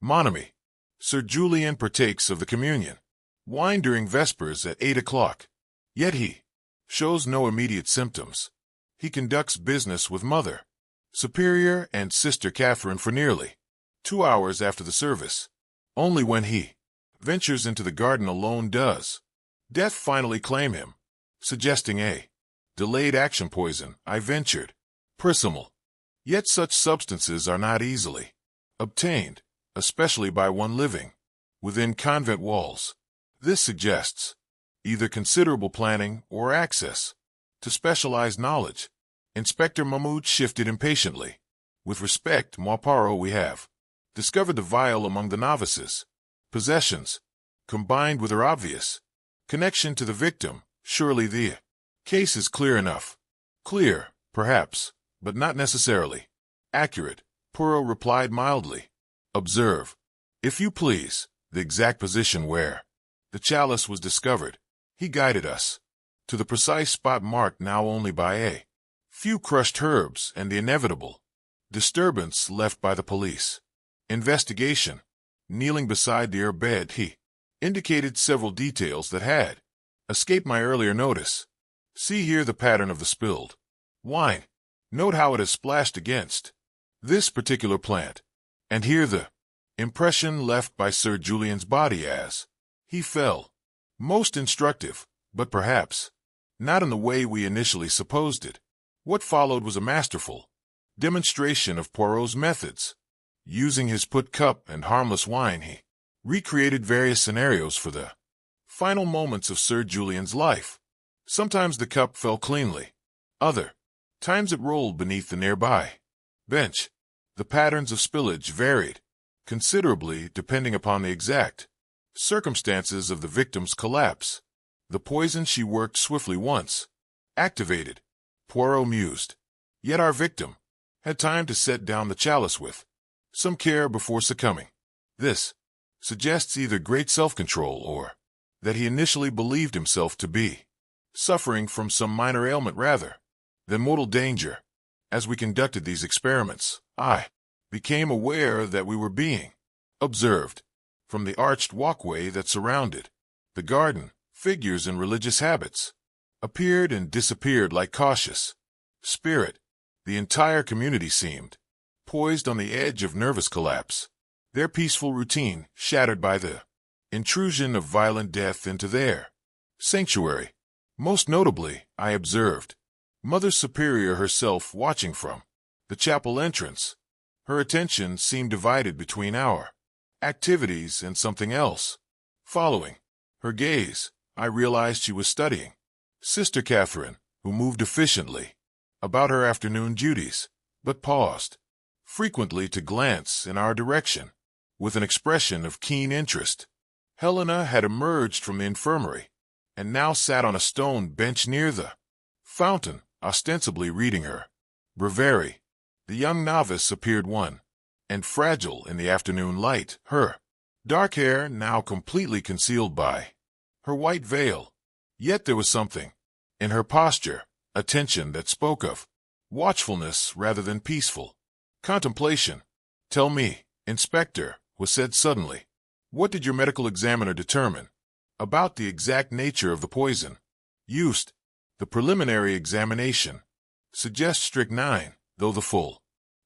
Monemy. Sir Julian partakes of the communion wine during Vespers at 8 o'clock. Yet he shows no immediate symptoms. He conducts business with Mother Superior and Sister Catherine for nearly 2 hours after the service. Only when he ventures into the garden alone does death finally claim him, suggesting a delayed action poison. I ventured. Percival. Yet such substances are not easily obtained, especially by one living within convent walls. This suggests either considerable planning or access to specialized knowledge. Inspector Mahmoud shifted impatiently. With respect, Poirot, we have discovered the vial among the novices' possessions, combined with her obvious connection to the victim. Surely the case is clear enough. Clear, perhaps, but not necessarily accurate, Poirot replied mildly. Observe, if you please, the exact position where the chalice was discovered. He guided us to the precise spot marked now only by a few crushed herbs and the inevitable disturbance left by the police investigation. Kneeling beside the herb bed, he indicated several details that had escaped my earlier notice. See here the pattern of the spilled wine. Note how it has splashed against this particular plant. And here the impression left by Sir Julian's body as he fell. Most instructive, but perhaps not in the way we initially supposed it. What followed was a masterful demonstration of Poirot's methods. Using his put cup and harmless wine, he recreated various scenarios for the final moments of Sir Julian's life. Sometimes the cup fell cleanly. Other times it rolled beneath the nearby bench. The patterns of spillage varied considerably depending upon the exact circumstances of the victim's collapse. The poison she worked swiftly once activated, Poirot mused. Yet our victim had time to set down the chalice with some care before succumbing. This suggests either great self-control or that he initially believed himself to be suffering from some minor ailment rather than mortal danger. As we conducted these experiments, I became aware that we were being observed. From the arched walkway that surrounded the garden, figures in religious habits appeared and disappeared like cautious spirit. The entire community seemed poised on the edge of nervous collapse, their peaceful routine shattered by the intrusion of violent death into their sanctuary. Most notably, I observed Mother Superior herself watching from the chapel entrance. Her attention seemed divided between our activities and something else. Following her gaze, I realized she was studying Sister Catherine, who moved efficiently about her afternoon duties, but paused frequently to glance in our direction with an expression of keen interest. Helena had emerged from the infirmary and now sat on a stone bench near the fountain, ostensibly reading her breviary. The young novice appeared wan and fragile in the afternoon light, her dark hair now completely concealed by her white veil. Yet there was something in her posture, a tension that spoke of watchfulness rather than peaceful contemplation. Tell me, Inspector, was said suddenly, what did your medical examiner determine about the exact nature of the poison used? The preliminary examination suggests strychnine, though the full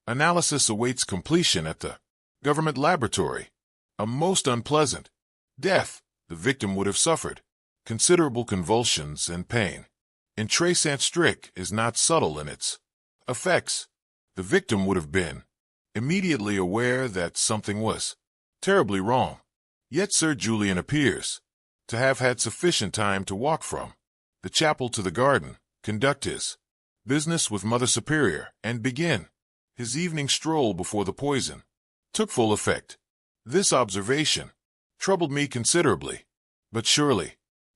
analysis awaits completion at the government laboratory. A most unpleasant death. The victim would have suffered considerable convulsions and pain. Intrasant strych is not subtle in its effects. The victim would have been immediately aware that something was terribly wrong. Yet Sir Julian appears to have had sufficient time to walk from the chapel to the garden, conduct his business with Mother Superior, and begin his evening stroll before the poison took full effect. This observation troubled me considerably. But surely,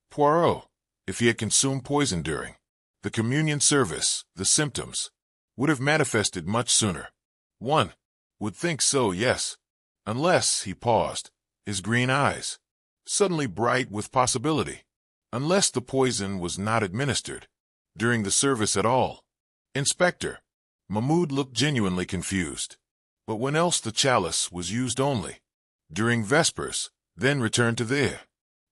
Poirot, if he had consumed poison during the communion service, the symptoms would have manifested much sooner. One would think so, yes. Unless, he paused, his green eyes suddenly bright with possibility. Unless the poison was not administered during the service at all. Inspector Mahmoud looked genuinely confused. But when else the chalice was used only during Vespers, then returned to the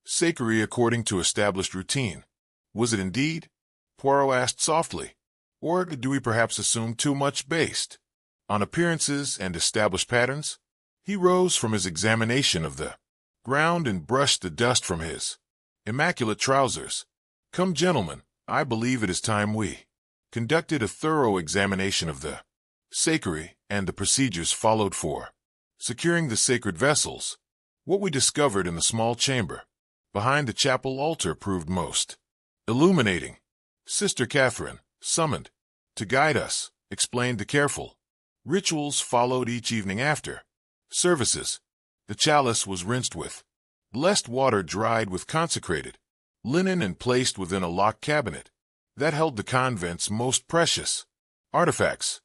sacristy according to established routine. Was it indeed? Poirot asked softly. Or do we perhaps assume too much based on appearances and established patterns? He rose from his examination of the ground and brushed the dust from his immaculate trousers. Come, gentlemen, I believe it is time we conducted a thorough examination of the sacristy and the procedures followed for securing the sacred vessels. What we discovered in the small chamber behind the chapel altar proved most illuminating. Sister Catherine, summoned to guide us, explained the careful rituals followed each evening after services. The chalice was rinsed with blessed water, dried with consecrated linen, and placed within a locked cabinet that held the convent's most precious artifacts.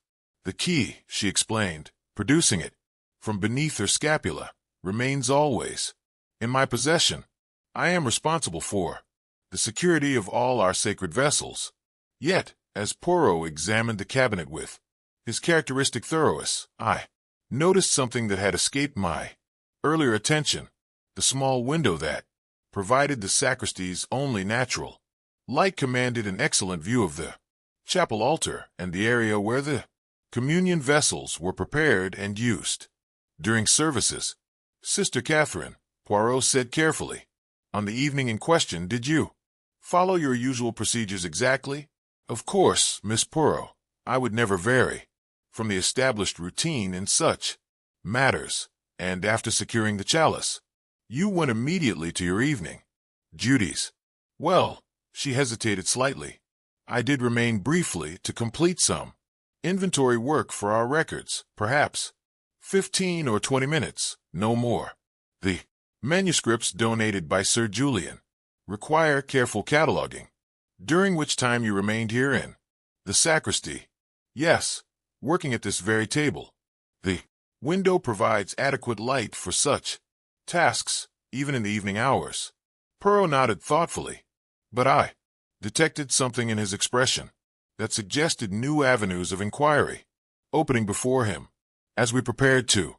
The key, she explained, producing it from beneath her scapula, remains always in my possession. I am responsible for the security of all our sacred vessels. Yet, as Poirot examined the cabinet with his characteristic thoroughness, I noticed something that had escaped my earlier attention. The small window that provided the sacristy's only natural light commanded an excellent view of the chapel altar and the area where the communion vessels were prepared and used during services. Sister Catherine, Poirot said carefully, on the evening in question, did you follow your usual procedures exactly? Of course, Miss Poirot, I would never vary from the established routine in such matters. And after securing the chalice, you went immediately to your evening duties. Well, she hesitated slightly. I did remain briefly to complete some inventory work for our records, perhaps 15 or 20 minutes, no more. The manuscripts donated by Sir Julian require careful cataloging, during which time you remained here in the sacristy. Yes, working at this very table. The window provides adequate light for such tasks, even in the evening hours. Poirot nodded thoughtfully, but I detected something in his expression that suggested new avenues of inquiry opening before him. As we prepared to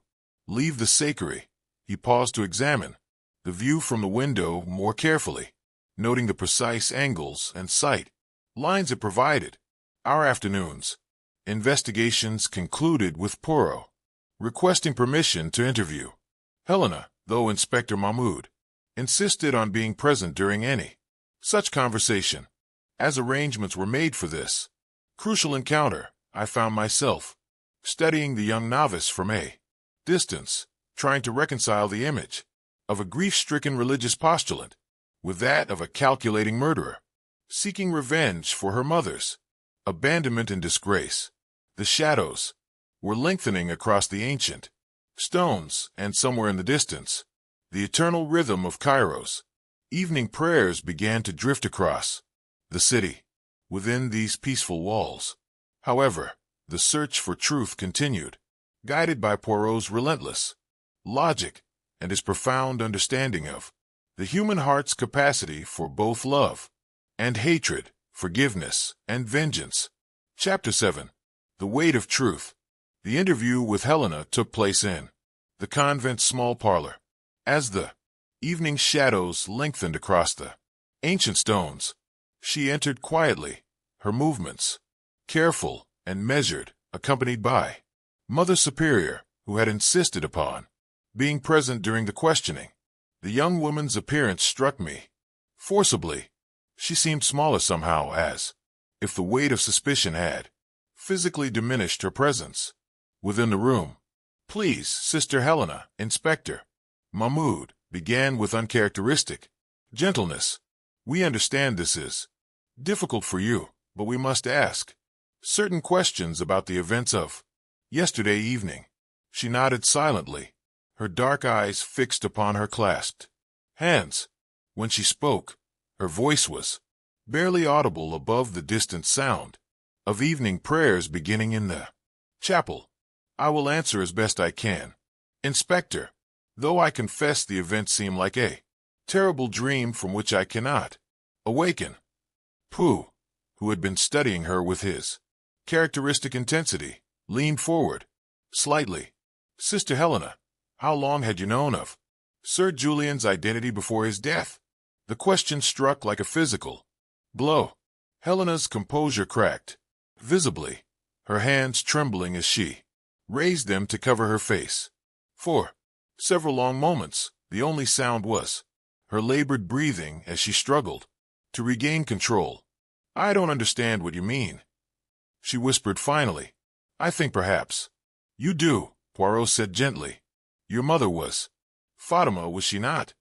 leave the sacristy, he paused to examine the view from the window more carefully, noting the precise angles and sight lines it provided. Our afternoon's investigations concluded with Poirot requesting permission to interview Helena, though Inspector Mahmoud insisted on being present during any such conversation. As arrangements were made for this crucial encounter, I found myself studying the young novice from a distance, trying to reconcile the image of a grief-stricken religious postulant with that of a calculating murderer, seeking revenge for her mother's abandonment and disgrace. The shadows were lengthening across the ancient stones, and somewhere in the distance, the eternal rhythm of Cairo's evening prayers began to drift across the city. Within these peaceful walls, however, the search for truth continued, guided by Poirot's relentless logic and his profound understanding of the human heart's capacity for both love and hatred, forgiveness and vengeance. Chapter 7. The Weight of Truth. The interview with Helena took place in the convent's small parlor. As the evening shadows lengthened across the ancient stones, she entered quietly, her movements careful and measured, accompanied by Mother Superior, who had insisted upon being present during the questioning. The young woman's appearance struck me forcibly. She seemed smaller somehow, as if the weight of suspicion had physically diminished her presence within the room. Please, Sister Helena, Inspector Mahmoud began with uncharacteristic gentleness. We understand this is difficult for you, but we must ask certain questions about the events of yesterday evening. She nodded silently, her dark eyes fixed upon her clasped hands. When she spoke, her voice was barely audible above the distant sound of evening prayers beginning in the chapel. I will answer as best I can. Inspector, though I confess the events seem like a terrible dream from which I cannot awaken. Pooh, who had been studying her with his characteristic intensity, leaned forward slightly. Sister Helena, how long had you known of Sir Julian's identity before his death? The question struck like a physical blow. Helena's composure cracked visibly, her hands trembling as she raised them to cover her face. For several long moments, the only sound was her labored breathing as she struggled to regain control. I don't understand what you mean, she whispered finally. I think perhaps you do, Poirot said gently. Your mother was Fatima, was she not?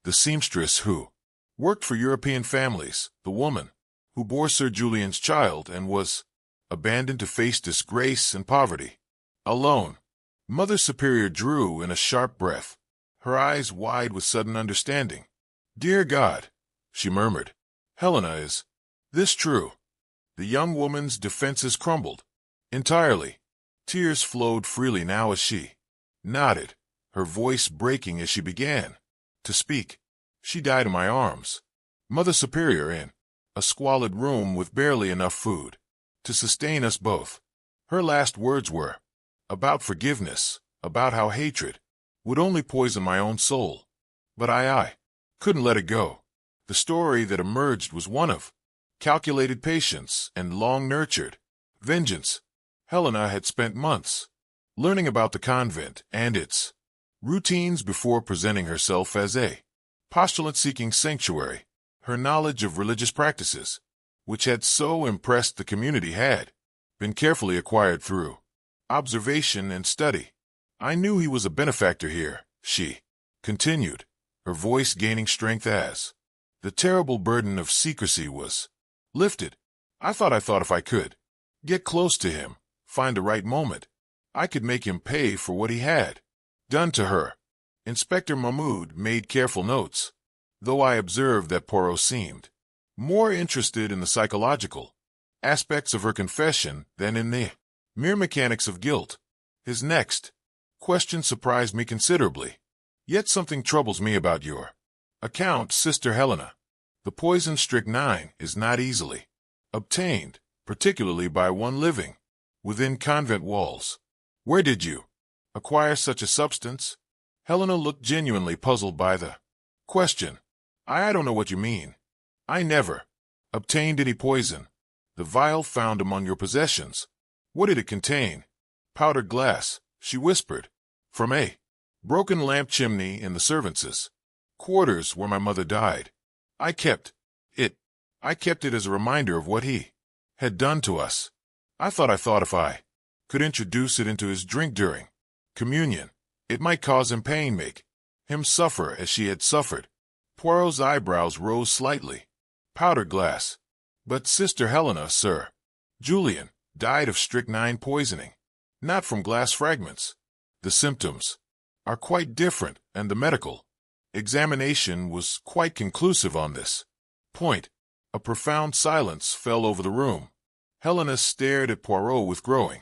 The seamstress who worked for European families, the woman who bore Sir Julian's child and was abandoned to face disgrace and poverty. Alone. Mother Superior drew in a sharp breath, her eyes wide with sudden understanding. Dear God, she murmured. Helena, is this true? The young woman's defenses crumbled entirely. Tears flowed freely now as she nodded, her voice breaking as she began to speak. She died in my arms, Mother Superior, in a squalid room with barely enough food to sustain us both. Her last words were about forgiveness, about how hatred would only poison my own soul. But I couldn't let it go. The story that emerged was one of calculated patience and long-nurtured vengeance. Helena had spent months learning about the convent and its routines before presenting herself as a postulant seeking sanctuary. Her knowledge of religious practices, which had so impressed the community, had been carefully acquired through observation and study. I knew he was a benefactor here, she continued, her voice gaining strength as the terrible burden of secrecy was lifted. I thought if I could get close to him, find the right moment, I could make him pay for what he had done to her. Inspector Mahmoud made careful notes, though I observed that Poirot seemed more interested in the psychological aspects of her confession than in the mere mechanics of guilt. His next question surprised me considerably. Yet something troubles me about your account, Sister Helena. The poison strychnine is not easily obtained, particularly by one living within convent walls. Where did you acquire such a substance? Helena looked genuinely puzzled by the question. I don't know what you mean. I never obtained any poison. The vial found among your possessions. What did it contain? Powdered glass, she whispered, from a broken lamp chimney in the servants' quarters where my mother died. I kept it as a reminder of what he had done to us. I thought if I could introduce it into his drink during communion, it might cause him pain, make him suffer as she had suffered. Poirot's eyebrows rose slightly. Powdered glass. But Sister Helena, Sir Julian died of strychnine poisoning, not from glass fragments. The symptoms are quite different, and the medical examination was quite conclusive on this point. A profound silence fell over the room. Helena stared at Poirot with growing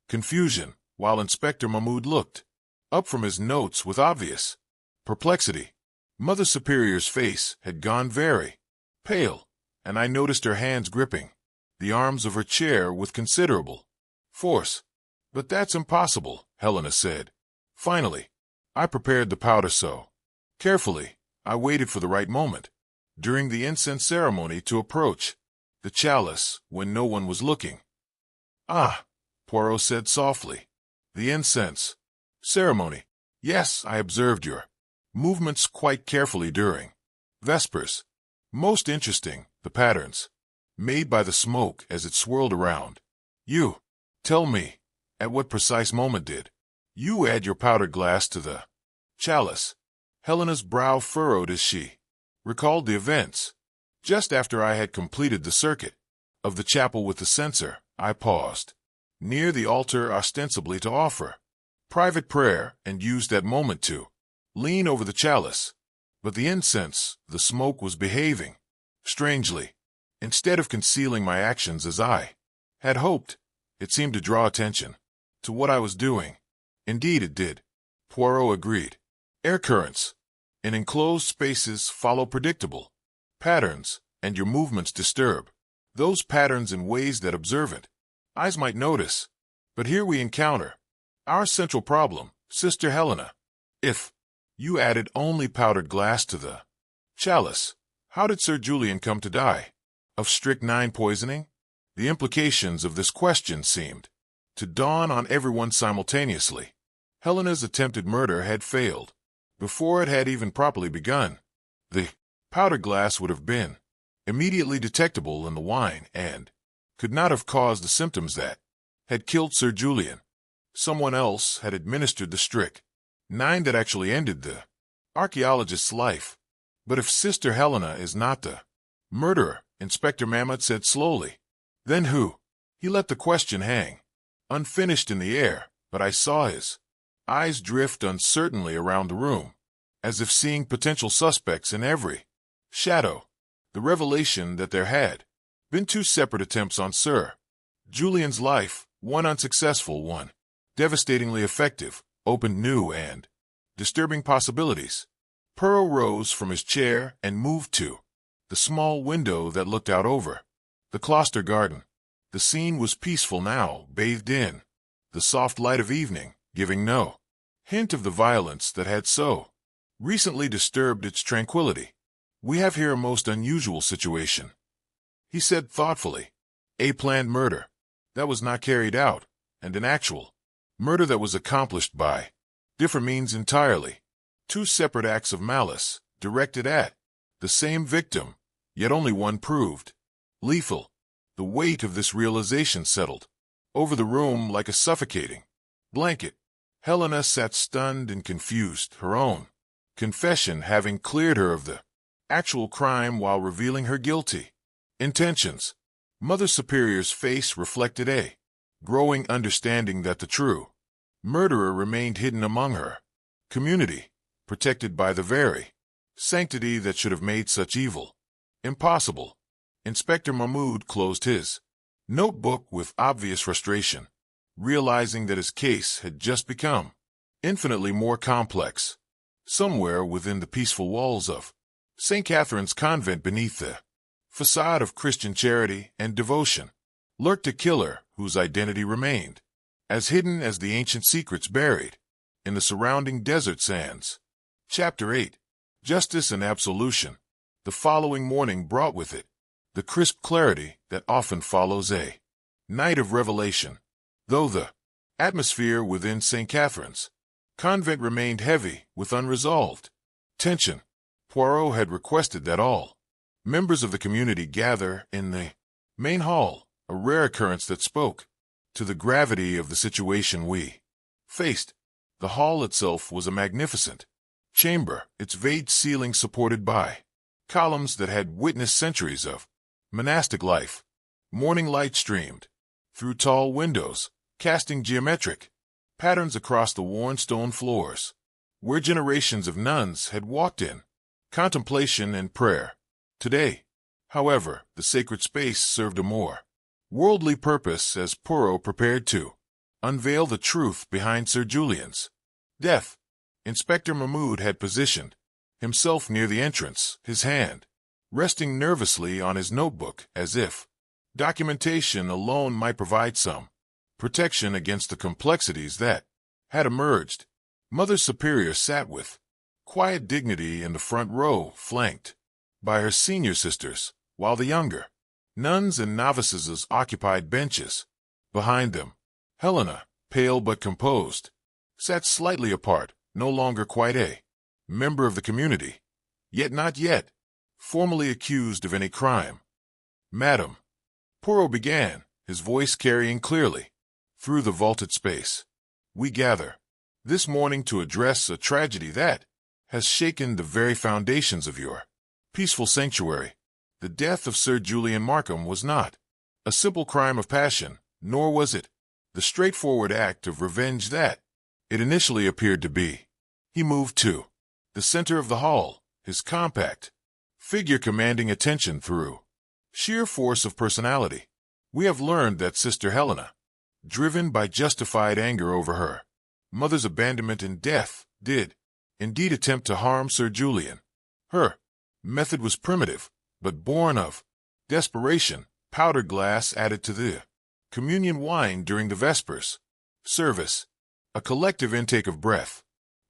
confusion, while Inspector Mahmoud looked up from his notes with obvious perplexity. Mother Superior's face had gone very pale, and I noticed her hands gripping the arms of her chair with considerable force. But that's impossible, Helena said. Finally, I prepared the powder so carefully, I waited for the right moment during the incense ceremony to approach the chalice when no one was looking. Ah, Poirot said softly. The incense ceremony. Yes, I observed your movements quite carefully during Vespers. Most interesting, the patterns made by the smoke as it swirled around you. Tell me, at what precise moment did you add your powdered glass to the chalice? Helena's brow furrowed as she recalled the events. Just after I had completed the circuit of the chapel with the censer, I paused near the altar ostensibly to offer private prayer and used that moment to lean over the chalice. But the incense, the smoke, was behaving strangely. Instead of concealing my actions as I Had hoped. It seemed to draw attention to what I was doing. Indeed it did. Poirot agreed. Air currents in enclosed spaces follow predictable patterns, and your movements disturb those patterns in ways that observant eyes might notice. But here we encounter our central problem, Sister Helena. If you added only powdered glass to the chalice, how did Sir Julian come to die? Of strychnine poisoning? The implications of this question seemed to dawn on everyone simultaneously. Helena's attempted murder had failed before it had even properly begun. The powdered glass would have been immediately detectable in the wine and could not have caused the symptoms that had killed Sir Julian. Someone else had administered the strychnine that actually ended the archaeologist's life. But if Sister Helena is not the murderer, Inspector Mammoth said slowly, then who? He let the question hang unfinished in the air, but I saw his eyes drift uncertainly around the room, as if seeing potential suspects in every shadow. The revelation that there had been two separate attempts on Sir Julian's life, one unsuccessful, one devastatingly effective, opened new and disturbing possibilities. Poirot rose from his chair and moved to the small window that looked out over the cloister garden. The scene was peaceful now, bathed in the soft light of evening, giving no hint of the violence that had so recently disturbed its tranquility. We have here a most unusual situation, he said thoughtfully. A planned murder that was not carried out, and an actual murder that was accomplished by different means entirely. Two separate acts of malice, directed at the same victim, yet only one proved lethal. The weight of this realization settled over the room like a suffocating blanket. Helena sat stunned and confused, her own confession having cleared her of the actual crime while revealing her guilty intentions. Mother Superior's face reflected a growing understanding that the true murderer remained hidden among her community, protected by the very sanctity that should have made such evil impossible. Inspector Mahmoud closed his notebook with obvious frustration, realizing that his case had just become infinitely more complex. Somewhere within the peaceful walls of St. Catherine's Convent, beneath the facade of Christian charity and devotion, lurked a killer whose identity remained as hidden as the ancient secrets buried in the surrounding desert sands. Chapter 8. Justice and Absolution. The following morning brought with it the crisp clarity that often follows a night of revelation. Though the atmosphere within St. Catherine's Convent remained heavy with unresolved tension, Poirot had requested that all members of the community gather in the main hall, a rare occurrence that spoke to the gravity of the situation we faced. The hall itself was a magnificent chamber, its vast ceiling supported by columns that had witnessed centuries of monastic life. Morning light streamed through tall windows, casting geometric patterns across the worn stone floors, where generations of nuns had walked in contemplation and prayer. Today, however, the sacred space served a more worldly purpose as Poirot prepared to unveil the truth behind Sir Julian's death. Inspector Mahmoud had positioned himself near the entrance, his hand resting nervously on his notebook as if documentation alone might provide some protection against the complexities that had emerged. Mother Superior sat with quiet dignity in the front row, flanked by her senior sisters, while the younger nuns and novices occupied benches behind them. Helena, pale but composed, sat slightly apart, no longer quite a member of the community, yet not yet formally accused of any crime. Madam, Poirot began, his voice carrying clearly through the vaulted space, we gather this morning to address a tragedy that has shaken the very foundations of your peaceful sanctuary. The death of Sir Julian Markham was not a simple crime of passion, nor was it the straightforward act of revenge that it initially appeared to be. He moved to the center of the hall, his compact figure commanding attention through sheer force of personality. We have learned that Sister Helena, driven by justified anger over her mother's abandonment and death, did indeed attempt to harm Sir Julian. Her method was primitive, but born of desperation. Powdered glass added to the communion wine during the Vespers service. A collective intake of breath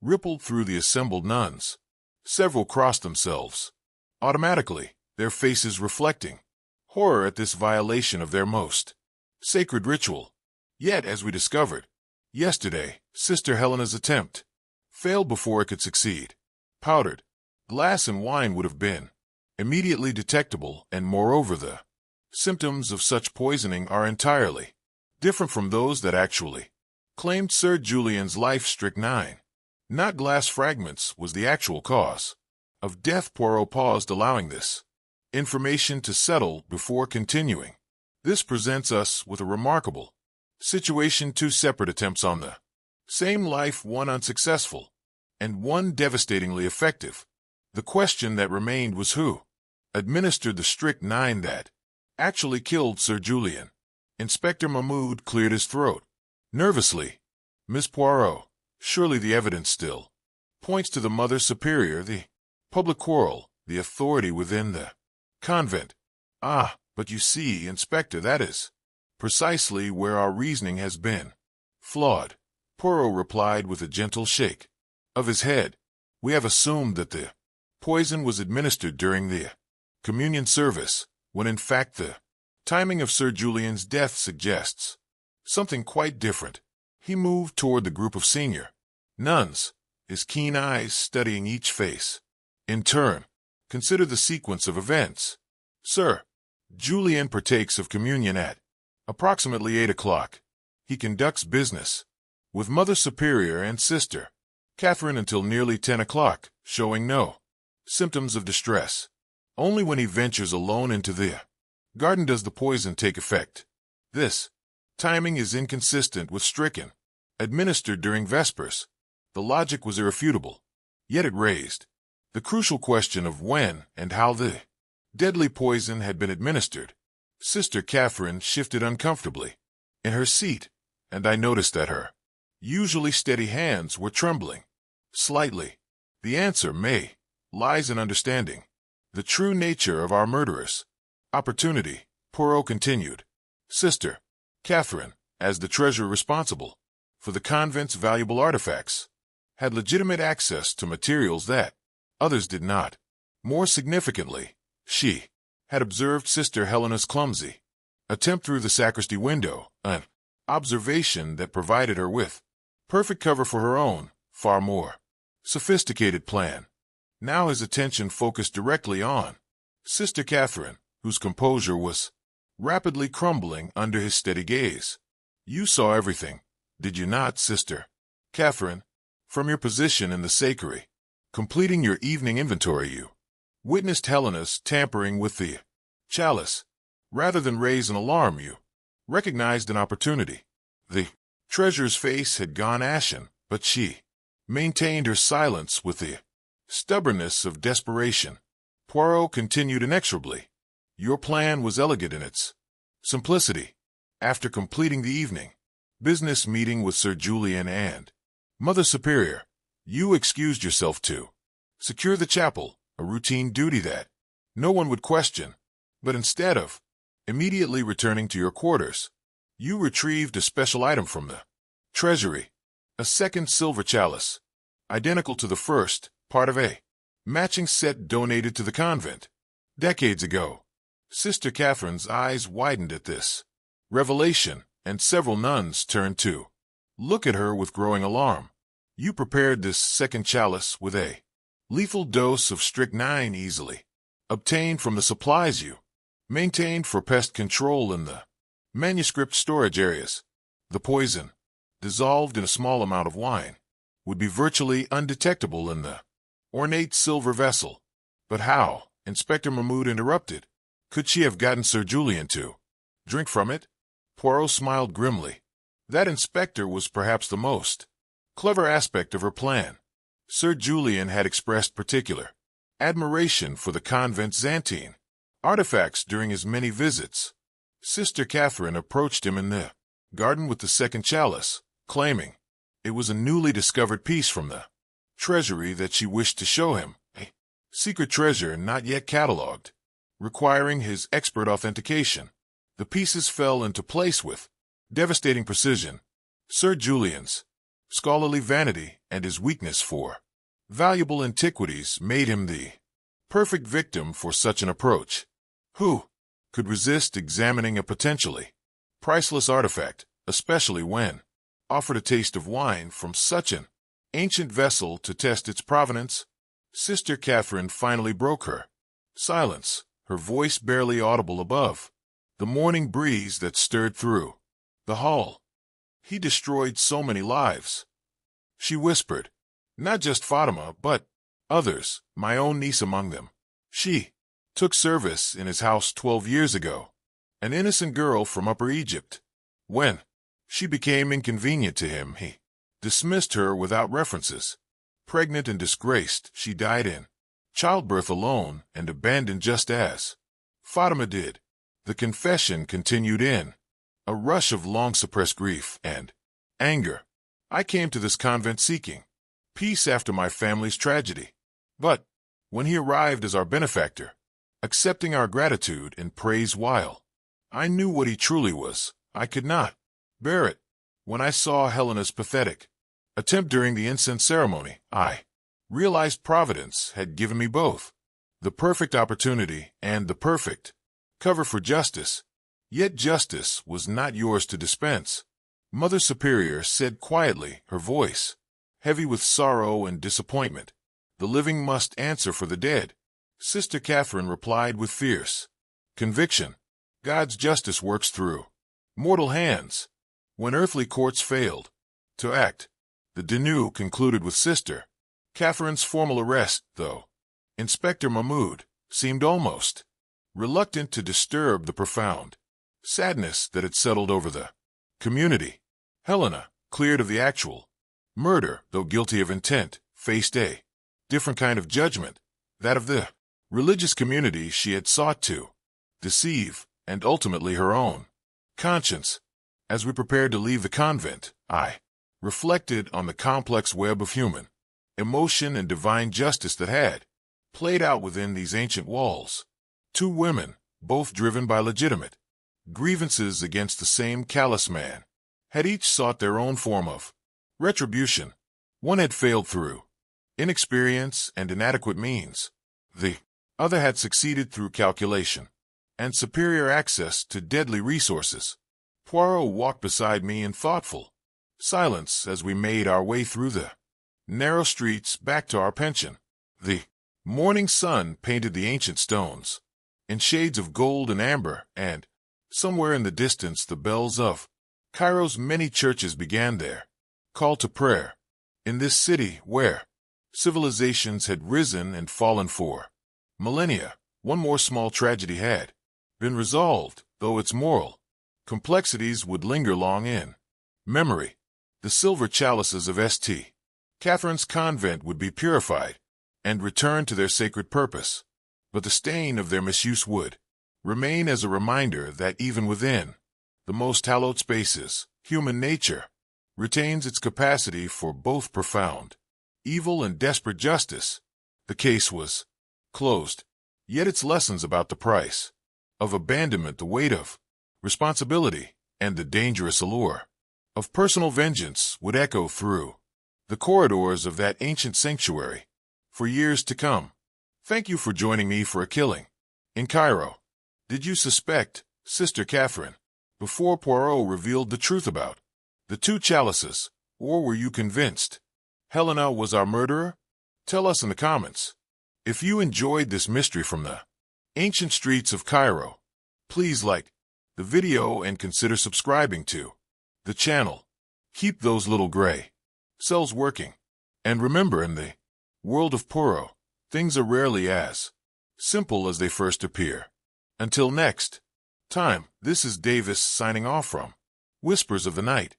rippled through the assembled nuns. Several crossed themselves automatically, their faces reflecting horror at this violation of their most sacred ritual. Yet, as we discovered yesterday, Sister Helena's attempt failed before it could succeed. Powdered glass and wine would have been immediately detectable, and moreover the symptoms of such poisoning are entirely different from those that actually claimed Sir Julian's life. Strychnine, not glass fragments, was the actual cause of death. Poirot paused, allowing this information to settle before continuing. This presents us with a remarkable situation: two separate attempts on the same life, one unsuccessful and one devastatingly effective. The question that remained was who administered the strychnine that actually killed Sir Julian. Inspector Mahmoud cleared his throat nervously. Miss Poirot, surely the evidence still points to the Mother Superior, the public quarrel, the authority within the convent. Ah, but you see, Inspector, that is precisely where our reasoning has been flawed. Poirot replied with a gentle shake of his head. We have assumed that the poison was administered during the communion service, when in fact the timing of Sir Julian's death suggests something quite different. He moved toward the group of senior nuns, his keen eyes studying each face. In turn, consider the sequence of events. Sir Julian partakes of communion at approximately 8 o'clock. He conducts business with Mother Superior and Sister Catherine until nearly 10 o'clock, showing no symptoms of distress. Only when he ventures alone into the garden does the poison take effect. This timing is inconsistent with strychnine administered during Vespers. The logic was irrefutable, yet it raised the crucial question of when and how the deadly poison had been administered. Sister Catherine shifted uncomfortably in her seat, and I noticed that her usually steady hands were trembling slightly. The answer lies in understanding the true nature of our murderers' opportunity. Poirot continued. Sister Catherine, as the treasurer responsible for the convent's valuable artifacts, had legitimate access to materials that others did not. More significantly, she had observed Sister Helena's clumsy attempt through the sacristy window, an observation that provided her with perfect cover for her own, far more sophisticated plan. Now his attention focused directly on Sister Catherine, whose composure was rapidly crumbling under his steady gaze. You saw everything, did you not, Sister Catherine? From your position in the sacristy, completing your evening inventory, you witnessed Helena's tampering with the chalice. Rather than raise an alarm, you recognized an opportunity. The treasurer's face had gone ashen, but she maintained her silence with the stubbornness of desperation. Poirot continued inexorably. Your plan was elegant in its simplicity. After completing the evening business meeting with Sir Julian and Mother Superior, you excused yourself to secure the chapel, a routine duty that no one would question. But instead of immediately returning to your quarters, you retrieved a special item from the treasury, a second silver chalice, identical to the first, part of a matching set donated to the convent decades ago. Sister Catherine's eyes widened at this revelation, and several nuns turned to look at her with growing alarm. You prepared this second chalice with a lethal dose of strychnine easily obtained from the supplies you maintained for pest control in the manuscript storage areas. The poison, dissolved in a small amount of wine, would be virtually undetectable in the ornate silver vessel. But how, Inspector Mahmoud interrupted, could she have gotten Sir Julian to drink from it? Poirot smiled grimly. That, Inspector, was perhaps the most clever aspect of her plan. Sir Julian had expressed particular admiration for the convent's Byzantine artifacts during his many visits. Sister Catherine approached him in the garden with the second chalice, claiming it was a newly discovered piece from the treasury that she wished to show him, a secret treasure not yet catalogued, requiring his expert authentication. The pieces fell into place with devastating precision. Sir Julian's scholarly vanity and his weakness for valuable antiquities made him the perfect victim for such an approach. Who could resist examining a potentially priceless artifact, especially when offered a taste of wine from such an ancient vessel to test its provenance? Sister Catherine finally broke her silence, her voice barely audible above the morning breeze that stirred through the hall. He destroyed so many lives, she whispered. Not just Fatima, but others, my own niece among them. She took service in his house 12 years ago, an innocent girl from Upper Egypt. When she became inconvenient to him, he dismissed her without references. Pregnant and disgraced, she died in childbirth alone and abandoned just as Fatima did. The confession continued in a rush of long-suppressed grief and anger. I came to this convent seeking peace after my family's tragedy. But when he arrived as our benefactor, accepting our gratitude and praise while I knew what he truly was, I could not bear it. When I saw Helena's pathetic attempt during the incense ceremony, I realized Providence had given me both the perfect opportunity and the perfect cover for justice. Yet justice was not yours to dispense, Mother Superior said quietly, her voice heavy with sorrow and disappointment. The living must answer for the dead. Sister Catherine replied with fierce conviction. God's justice works through mortal hands. When earthly courts failed to act, the denouement concluded with Sister Catherine's formal arrest, though Inspector Mahmoud seemed almost reluctant to disturb the profound sadness that had settled over the community. Helena, cleared of the actual murder, though guilty of intent, faced a different kind of judgment, that of the religious community she had sought to deceive, and ultimately her own conscience. As we prepared to leave the convent, I reflected on the complex web of human emotion and divine justice that had played out within these ancient walls. Two women, both driven by legitimate grievances against the same callous man, had each sought their own form of retribution. One had failed through inexperience and inadequate means. The other had succeeded through calculation and superior access to deadly resources. Poirot walked beside me in thoughtful silence as we made our way through the narrow streets back to our pension. The morning sun painted the ancient stones in shades of gold and amber, and somewhere in the distance the bells of Cairo's many churches began their call to prayer. In this city where civilizations had risen and fallen for millennia, one more small tragedy had been resolved, though its moral complexities would linger long in memory. The silver chalices of St. Catherine's convent would be purified and returned to their sacred purpose, but the stain of their misuse would remain as a reminder that even within the most hallowed spaces, human nature retains its capacity for both profound evil and desperate justice. The case was closed, yet its lessons about the price of abandonment, the weight of responsibility, and the dangerous allure of personal vengeance would echo through the corridors of that ancient sanctuary for years to come. Thank you for joining me for a killing in Cairo. Did you suspect, Sister Catherine, before Poirot revealed the truth about the two chalices, or were you convinced Helena was our murderer? Tell us in the comments. If you enjoyed this mystery from the ancient streets of Cairo, please like the video and consider subscribing to the channel. Keep those little gray cells working. And remember, in the world of Poirot, things are rarely as simple as they first appear. Until next time, this is Davis signing off from Whispers of the Night.